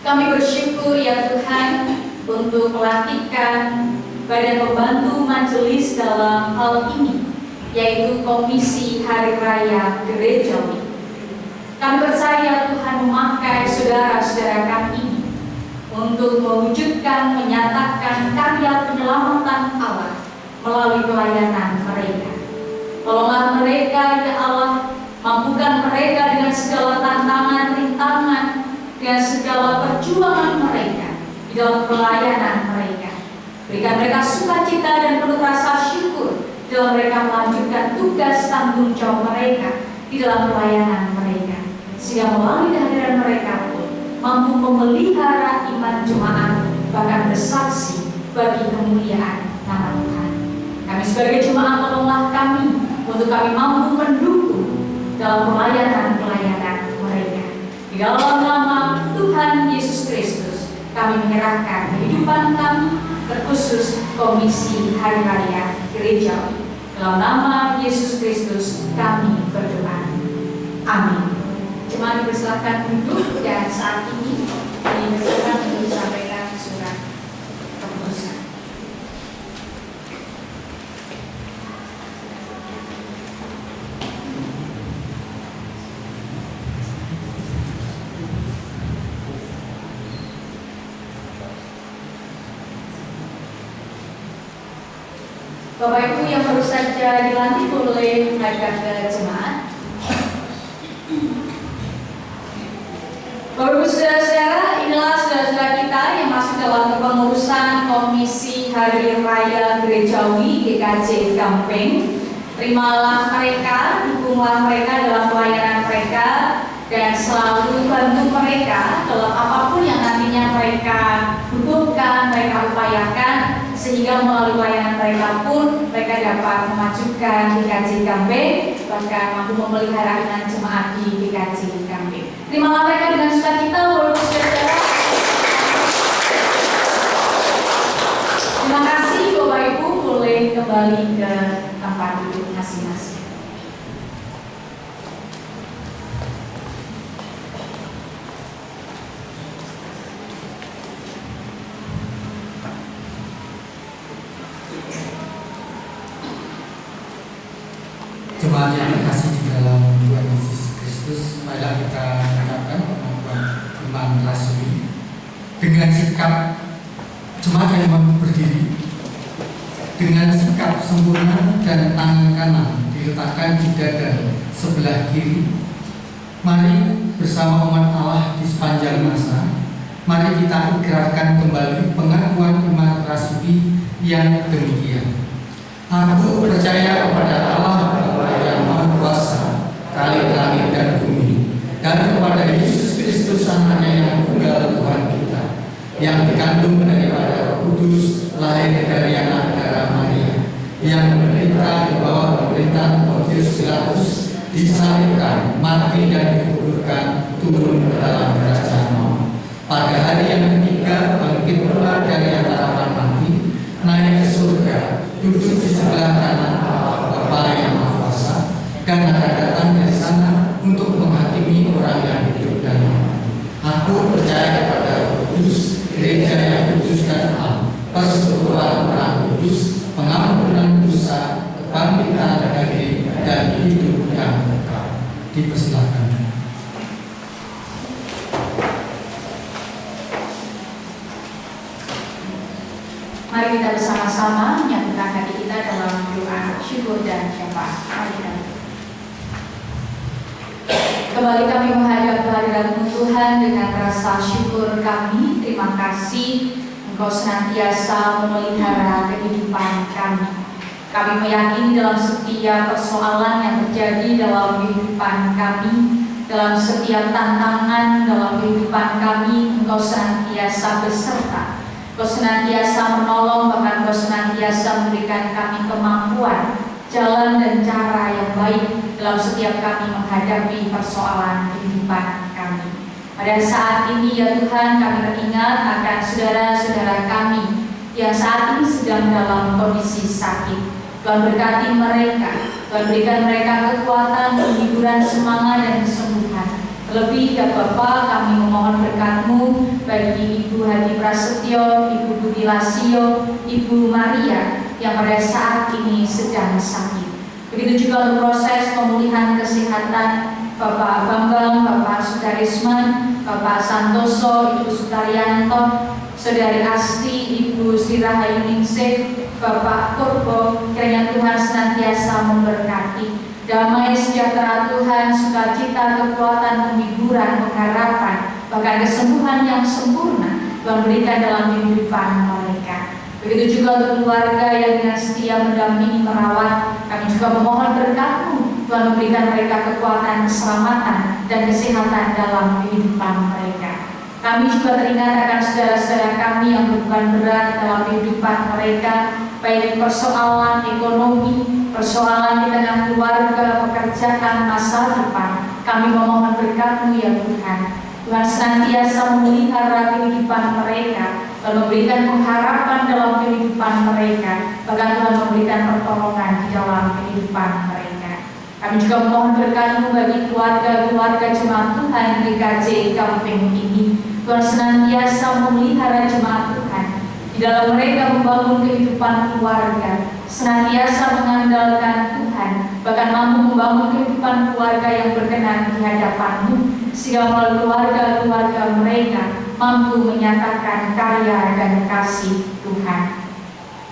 Kami bersyukur ya Tuhan untuk pelantikan badan pembantu majelis dalam hal ini, yaitu Komisi Hari Raya Gerejawi. Kami percaya Tuhan memakai saudara-saudara kami ini untuk mewujudkan, menyatakan karya penyelamatan Allah melalui pelayanan mereka. Tolonglah mereka ya Allah, mampukan mereka dengan segala tantangan, rintangan, dengan segala perjuangan mereka di dalam pelayanan mereka. Berikan mereka sukacita dan penuh rasa syukur dalam mereka melanjutkan tugas tanggung jawab mereka di dalam pelayanan mereka, sehingga melalui kehadiran mereka pun mampu memelihara iman jemaat, bahkan bersaksi bagi kemuliaan nama Tuhan. Kami sebagai jemaat, tolonglah kami untuk kami mampu mendukung dalam pelayanan-pelayanan mereka. Di dalam nama Tuhan Yesus Kristus, kami menyerahkan kehidupan kami, terkhusus Komisi Hari Raya Gerejawi. Dalam nama Yesus Kristus kami berdoa. Amin. Jemaat dipersilakan duduk, dan saat ini dipersilakan untuk disampaikan surat keputusan. Bapak Ibu yang baru saja dilantik oleh Majelis Jemaat, Bapak Ibu saudara-saudara, inilah saudara-saudara kita yang masuk dalam kepengurusan Komisi Hari Raya Gerejawi GKJ Gampeng. Terimalah mereka, dukunglah mereka dalam pelayanan mereka, dan selalu bantu mereka dalam apapun yang nantinya mereka butuhkan, mereka upayakan, sehingga melalui pelayanan mereka pun mereka dapat memajukan GKJ Gampeng, bahkan mampu memelihara iman jemaat di GKJ Gampeng. Terimalah mereka dengan sukacita, walaupun saudara. Terima kasih Bapak Ibu, boleh kembali ke tempat duduk masing-masing. Jemaat yang terkasih di dalam Tuhan Yesus Kristus, marilah kita mengucapkan pengakuan iman rasmi dengan sikap jemaat yang mampu berdiri, dengan sikap sempurna dan tangan kanan diletakkan di dada sebelah kiri. Mari bersama umat Allah di sepanjang masa, mari kita ikrarkan kembali pengakuan iman rasmi yang demikian. Aku percaya kepada Allah yang Maha Kuasa, kali langit dan bumi, dan kepada Yesus Kristus Anaknya yang tunggal Tuhan kita, yang dikandung daripada Roh Kudus, lahir dari anak darah Maria, yang menderita di bawah pemerintahan Pontius Pilatus, disalibkan, mati dan dikuburkan, turun ke dalam kerajaan maut. Pada hari yang ketiga bangkit pula dari antara orang mati, naik ke surga, duduk di sebelah kanan Bapa yang Maha Kuasa, dan akan datang dari sana untuk menghakimi orang yang hidup dan yang mati. Aku percaya kepada Roh Kudus, gereja yang kudus dan am, persekutuan orang kudus, pengampunan dosa, kebangkitan daging, dan hidup yang kekal. Dipersilakan. Mari kita bersama-sama menyatukan hati kita dalam doa syukur dan syafaat. Mari kita kembali kami menghadap kehadirat Tuhan dengan rasa syukur kami. Terima kasih Engkau senantiasa memelihara kehidupan kami. Kami meyakini dalam setiap persoalan yang terjadi dalam kehidupan kami, dalam setiap tantangan dalam kehidupan kami, Engkau senantiasa beserta. Kau senantiasa menolong, bahkan Kau senantiasa memberikan kami kemampuan, jalan dan cara yang baik dalam setiap kami menghadapi persoalan kehidupan kami. Pada saat ini ya Tuhan, kami teringat akan saudara-saudara kami yang saat ini sedang dalam kondisi sakit. Tuhan berkati mereka, Tuhan berikan mereka kekuatan, penghiburan, semangat dan kesembuhan. Terlebih ya Bapa, kami memohon berkat-Mu bagi Ibu Hadi Prasetyo, Ibu Budi Lasio, Ibu Maria yang pada saat ini sedang sakit. Begitu juga untuk proses pemulihan kesehatan Bapak Bambang, Bapak Sudarisman, Bapak Santoso, Ibu Sutaryanto, Saudari Asti, Ibu Sri Rahayu Ningsih, Bapak Purbo. Kiranya Tuhan senantiasa memberkati. Damai sejahtera Tuhan, sukacita, kekuatan, penghiburan, pengharapan, bahkan kesembuhan yang sempurna Tuhan berikan dalam kehidupan mereka. Begitu juga untuk keluarga yang dengan setia mendampingi merawat, kami juga memohon berkat-Mu, Tuhan memberikan mereka kekuatan, keselamatan, dan kesehatan dalam kehidupan mereka. Kami juga teringat akan saudara-saudara kami yang beban berat dalam kehidupan mereka, baik persoalan ekonomi, persoalan di tengah keluarga, pekerjaan, masa depan. Kami memohon berkat-Mu ya Tuhan. Tuhan senantiasa memelihara kehidupan mereka, dan memberikan pengharapan dalam kehidupan mereka, bahkan Tuhan memberikan pertolongan di dalam kehidupan mereka. Kami juga memohon berkat-Mu bagi keluarga-keluarga jemaat Tuhan di GKJ Kampung ini. Tuhan senantiasa memelihara jemaat Tuhan di dalam mereka membangun kehidupan keluarga, senantiasa mengandalkan Tuhan, bahkan mampu membangun kehidupan keluarga yang berkenan di hadapan-Mu, sehingga melalui keluarga-keluarga mereka mampu menyatakan karya dan kasih Tuhan.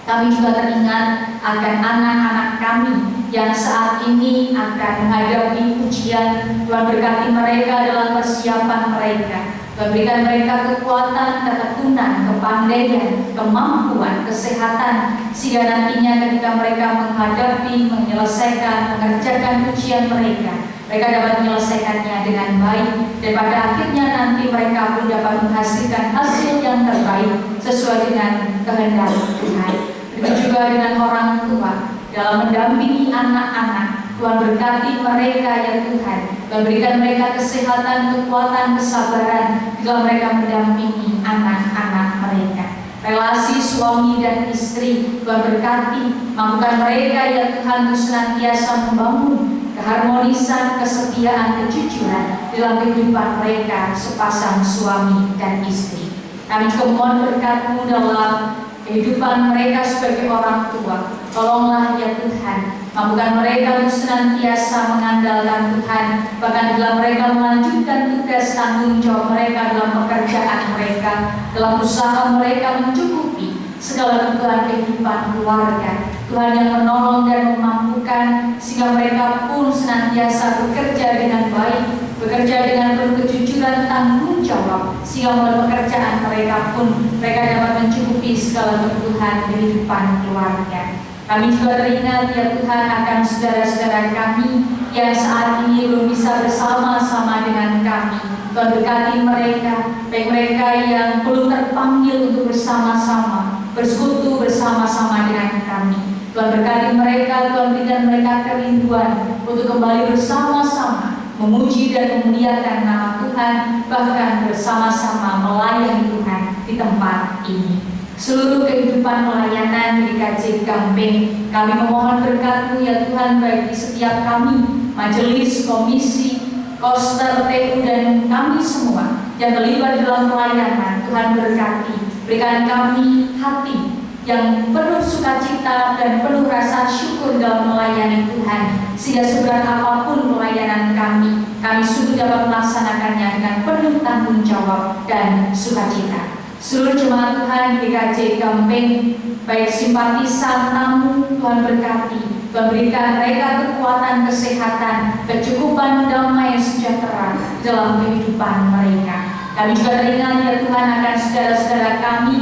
Kami juga teringat akan anak-anak kami yang saat ini akan menghadapi ujian. Tuhan berkati mereka dalam persiapan mereka. Tuhan berikan mereka kekuatan, ketekunan, kepandaian, kemampuan, kesehatan, sehingga nantinya ketika mereka menghadapi, menyelesaikan, mengerjakan ujian mereka dapat menyelesaikannya dengan baik, dan pada akhirnya nanti mereka pun dapat menghasilkan hasil yang terbaik sesuai dengan kehendak Tuhan. Begitu juga dengan orang tua dalam mendampingi anak-anak. Tuhan berkati mereka ya Tuhan, dan berikan mereka kesehatan, kekuatan, kesabaran dalam mereka mendampingi anak-anak mereka. Relasi suami dan istri Tuhan berkati, mampukan mereka ya Tuhan untuk senantiasa membangun keharmonisan, kesetiaan, kejujuran dalam kehidupan mereka sepasang suami dan istri. Kami juga mohon berkat-Mu dalam kehidupan mereka sebagai orang tua. Tolonglah ya Tuhan, mampukan mereka untuk senantiasa mengandalkan Tuhan, bahkan dalam mereka melanjutkan tugas tanggung jawab mereka dalam pekerjaan mereka, dalam usaha mereka mencukupi segala kebutuhan kehidupan keluarga. Tuhan yang menolong dan memampukan, sehingga mereka pun senantiasa bekerja dengan baik, bekerja dengan penuh kejujuran, tanggung jawab, sehingga melalui pekerjaan mereka pun mereka dapat mencukupi segala kebutuhan kehidupan keluarga. Kami juga teringat ya Tuhan akan saudara-saudara kami yang saat ini belum bisa bersama-sama dengan kami. Tuhan berkati mereka, baik mereka yang belum terpanggil untuk bersama-sama, bersekutu bersama-sama dengan kami. Tuhan berkati mereka, Tuhan berikan mereka kerinduan untuk kembali bersama-sama memuji dan memuliakan nama Tuhan, bahkan bersama-sama melayani Tuhan di tempat ini. Seluruh kehidupan pelayanan di KJ Gampeng, kami memohon berkat-Mu ya Tuhan bagi setiap kami, majelis, komisi, koster, TU, dan kami semua yang terlibat dalam pelayanan. Tuhan berkati, berikan kami hati yang penuh sukacita dan penuh rasa syukur dalam melayani Tuhan, sehingga seberat apapun pelayanan kami sungguh dapat melaksanakannya dengan penuh tanggung jawab dan sukacita. Seluruh jemaat Tuhan di GKJ Gampeng, baik simpatisan, tamu, Tuhan berkati, Tuhan berikan mereka kekuatan, kesehatan, kecukupan, damai, sejahtera dalam kehidupan mereka. Kami juga teringat ya Tuhan akan saudara-saudara kami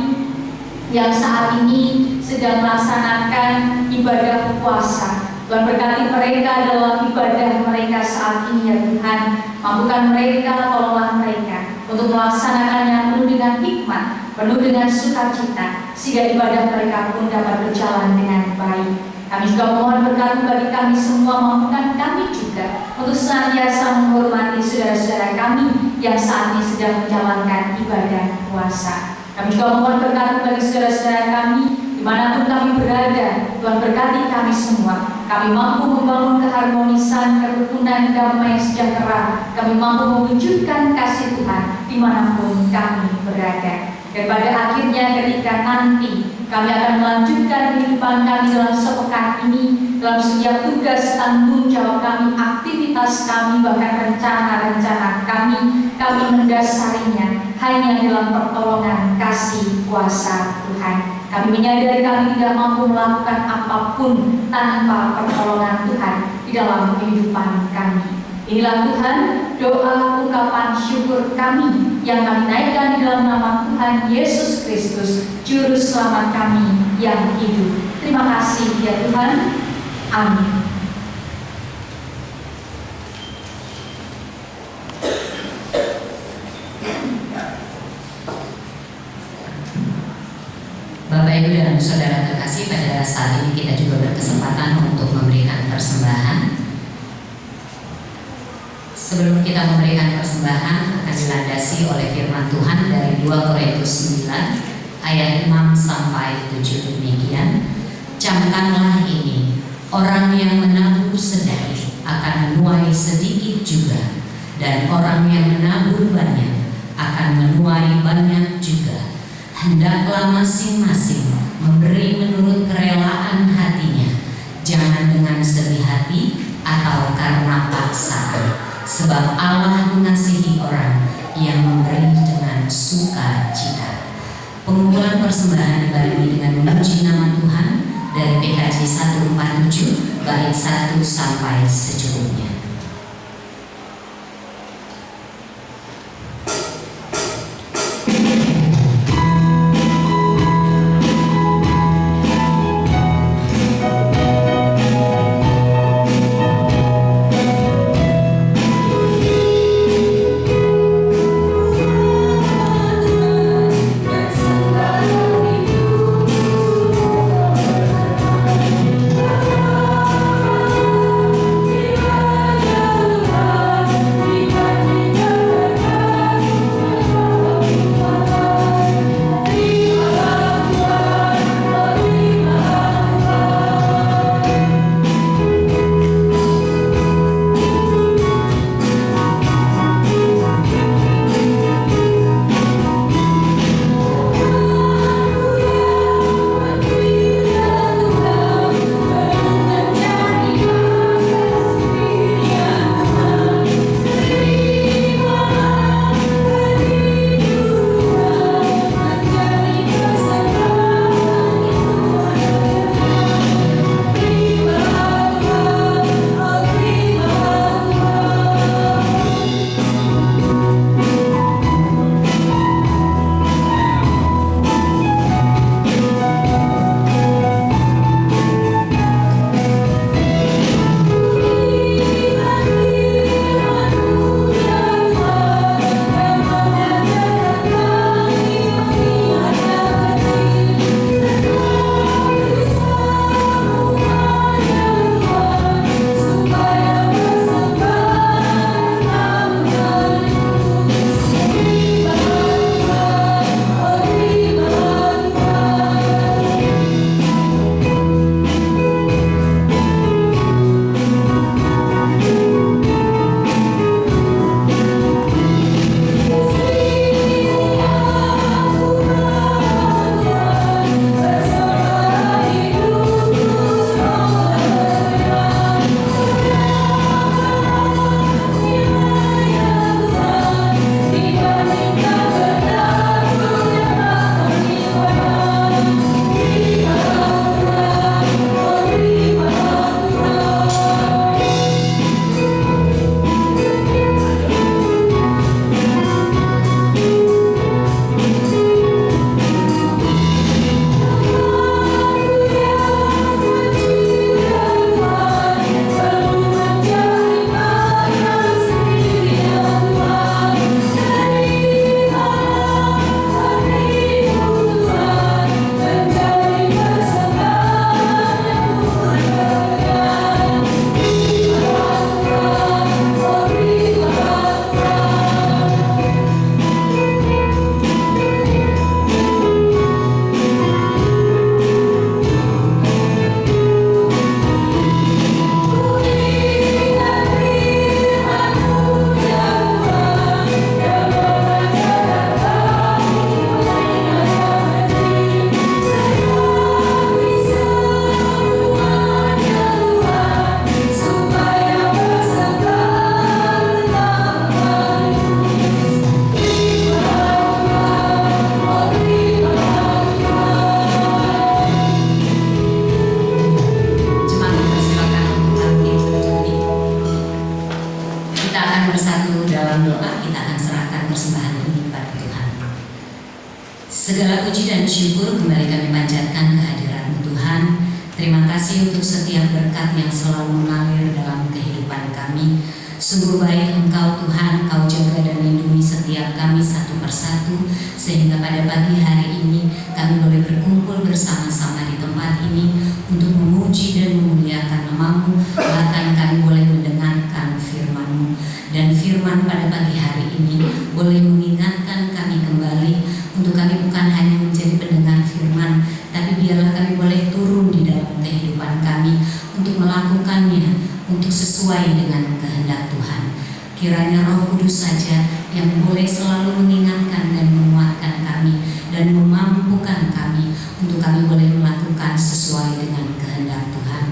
yang saat ini sedang melaksanakan ibadah puasa. Tuhan berkati mereka dalam ibadah mereka saat ini ya Tuhan. Mampukan mereka, tolonglah mereka untuk melaksanakannya penuh dengan hikmat, penuh dengan sukacita, sehingga ibadah mereka pun dapat berjalan dengan baik. Kami juga mohon berkat bagi kami semua, mampukan kami juga untuk senantiasa menghormati saudara-saudara kami yang saat ini sedang menjalankan ibadah puasa. Kami juga mohon berkat bagi saudara-saudara kami dimanapun kami berada. Tuhan berkati kami semua. Kami mampu membangun keharmonisan, kerukunan, damai, sejahtera. Kami mampu mewujudkan kasih Tuhan dimanapun kami berada. Dan pada akhirnya ketika nanti kami akan melanjutkan kehidupan kami dalam sepekan ini, dalam setiap tugas tanggung jawab kami, aktivitas kami, bahkan rencana-rencana kami mendasarinya hanya dalam pertolongan kasih kuasa Tuhan. Kami menyadari kami tidak mampu melakukan apapun tanpa pertolongan Tuhan di dalam kehidupan kami. Inilah Tuhan, doa ungkapan syukur kami yang kami naikkan di dalam nama Tuhan Yesus Kristus, Juru Selamat kami yang hidup. Terima kasih ya Tuhan. Amin. Bapak, Ibu, dan Saudara terkasih, pada saat ini kita juga berkesempatan untuk memberikan persembahan. Sebelum kita memberikan persembahan, akan dilandasi oleh firman Tuhan dari 2 Korintus 9 ayat 6 sampai 7 demikian. Camkanlah ini, orang yang menabur sedikit akan menuai sedikit juga, dan orang yang menabur banyak akan menuai banyak juga. Hendaklah masing-masing memberi menurut kerelaan hatinya, jangan dengan sedih hati atau karena paksaan, sebab Allah mengasihi orang yang memberi dengan sukacita. Pengumpulan persembahan dibarengi dengan memuji nama Tuhan dari PKJ 147 bait 1 sampai secukupnya. Terima satu dalam doa kita akan serahkan persembahan ini kepada Tuhan. Segala puji dan syukur kembali kami panjatkan kehadirat Tuhan. Terima kasih untuk setiap berkat yang selalu mengalir dalam kehidupan kami. Sungguh baik Engkau Tuhan, Kau jaga dan lindungi setiap kami satu persatu, sehingga pada pagi hari ini kami boleh berkumpul bersama-sama di tempat ini untuk memuji dan memuliakan nama-Mu. Bahkan kami boleh mendengarkan firman-Mu, dan firman pada pagi hari ini boleh mengingatkan kami kembali untuk kami bukan hanya menjadi pendengar firman, tapi biarlah kami boleh turun di dalam kehidupan kami untuk melakukannya, untuk sesuai dengan kehendak Tuhan. Kiranya Roh Kudus saja yang boleh selalu mengingatkan dan menguatkan kami dan memampukan kami untuk kami boleh melakukan sesuai dengan kehendak Tuhan.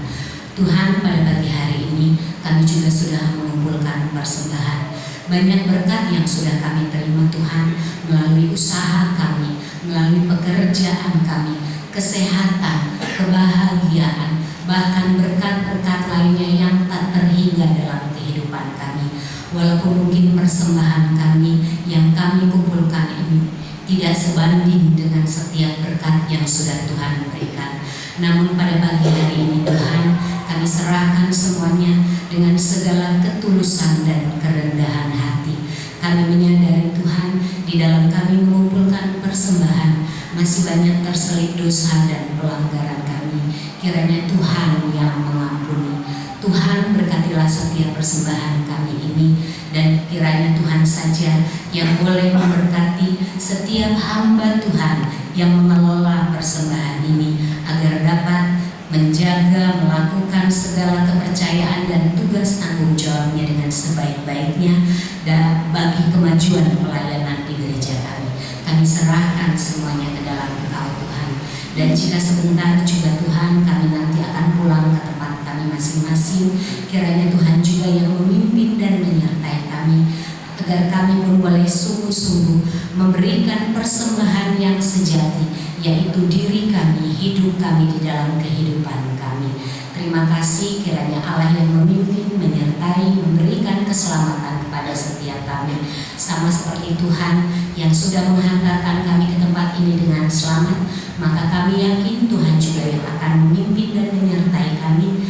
Tuhan, pada pagi hari ini kami juga sudah mengumpulkan persembahan. Banyak berkat yang sudah kami terima Tuhan, melalui usaha kami, melalui pekerjaan kami, kesehatan, kebahagiaan, bahkan berkat-berkat lainnya yang tak terhingga dalam kehidupan kami. Walaupun mungkin persembahan kami yang kami kumpulkan ini tidak sebanding dengan setiap berkat yang sudah Tuhan berikan, namun pada pagi hari ini Tuhan, kami serahkan semuanya dengan segala ketulusan dan kerendahan hati. Kami menyadari Tuhan, di dalam kami mengumpulkan persembahan masih banyak terselip dosa dan pelanggaran kami. Kiranya Tuhan yang mengampuni. Tuhan, berkatilah setiap persembahan kami ini, dan kiranya Tuhan saja yang boleh memberkati setiap hamba Tuhan yang mengelola persembahan ini, agar dapat menjaga, melakukan segala kepercayaan dan tugas tanggung jawabnya dengan sebaik-baiknya dan bagi kemajuan pelayanan di gereja kami. Kami serahkan semuanya ke dalam Engkau Tuhan. Dan jika sebentar juga Tuhan kami nanti akan pulang ke tempat kami masing-masing, kiranya Tuhan juga yang memimpin dan menyertai kami, agar kami pun boleh sungguh-sungguh memberikan persembahan yang sejati, yaitu diri kami, hidup kami di dalam kehidupan kami. Terima kasih kiranya Allah yang memimpin, menyertai, memberikan keselamatan kepada setiap kami, sama seperti Tuhan yang sudah menghantarkan kami ke tempat ini dengan selamat. Maka kami yakin Tuhan juga yang akan memimpin dan menyertai kami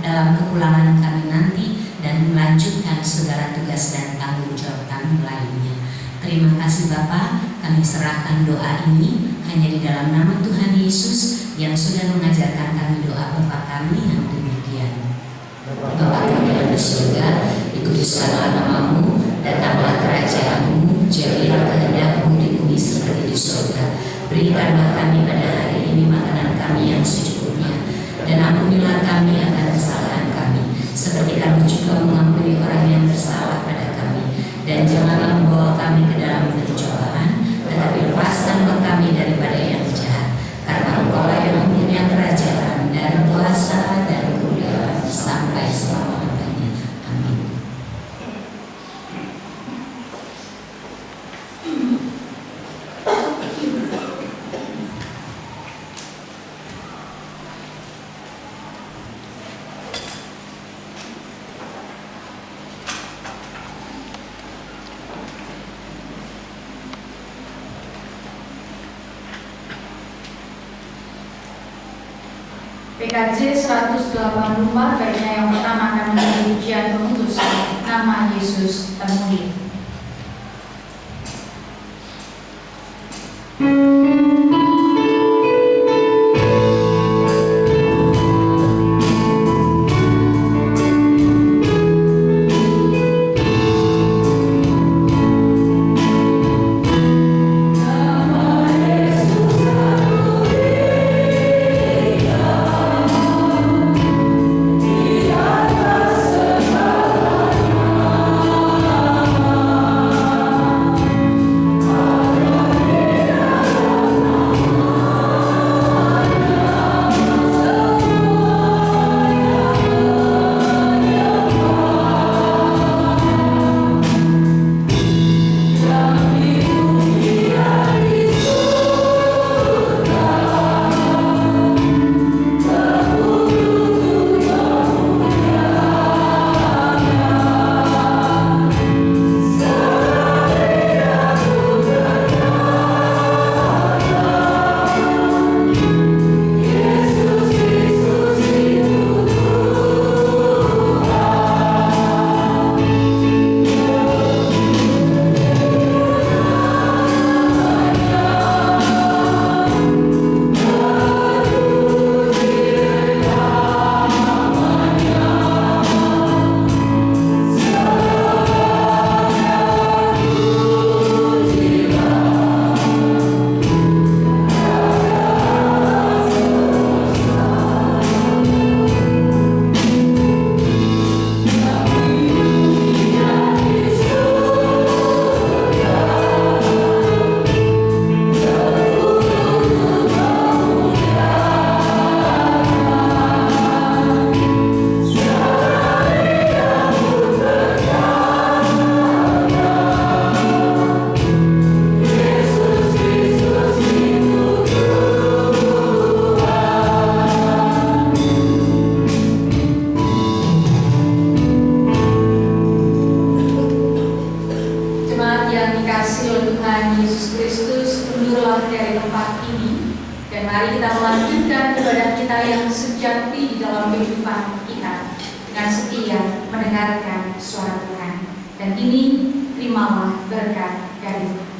dalam kepulangan kami nanti, dan melanjutkan segala tugas dan tanggung jawab kami lainnya. Terima kasih Bapa, kami serahkan doa ini hanya di dalam nama Tuhan Yesus yang sudah mengajarkan kami doa Bapa kami yang demikian. Bapa kami yang di surga, dikuduskanlah nama-Mu, datanglah kerajaan-Mu, jadilah kehendak-Mu di bumi seperti di surga. Berikanlah kami pada hari ini makanan kami yang secukupnya, dan ampunilah kami akan kesalahan kami, seperti kami juga mengampuni orang yang bersalah pada kami. Dan janganlah membawa kami ke dalam pencobaan, tetapi lepaskanlah kami daripada yang jahat. Karena Engkau-lah yang mempunyai kerajaan dan kuasa dan kemuliaan sampai selama-lamanya. Amin. PKJ 184 baiknya yang pertama akan menjadi ujian pemutusan nama Yesus termulia. Nama Tuhan Yesus Kristus, undurlah dari tempat ini, dan mari kita melanjutkan ibadah kita yang sejati di dalam kehidupan kita dengan setia mendengarkan suara Tuhan. Dan ini terimalah berkat dari Tuhan.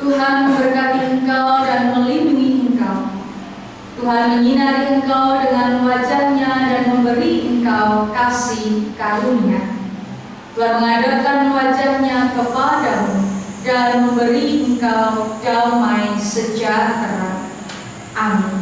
Tuhan memberkati engkau dan melindungi engkau. Tuhan menyinari engkau dengan wajah-Nya dan memberi engkau kasih karunia. Tuhan menghadapkan wajah-Nya kepadamu dan memberi engkau damai sejahtera. Amin.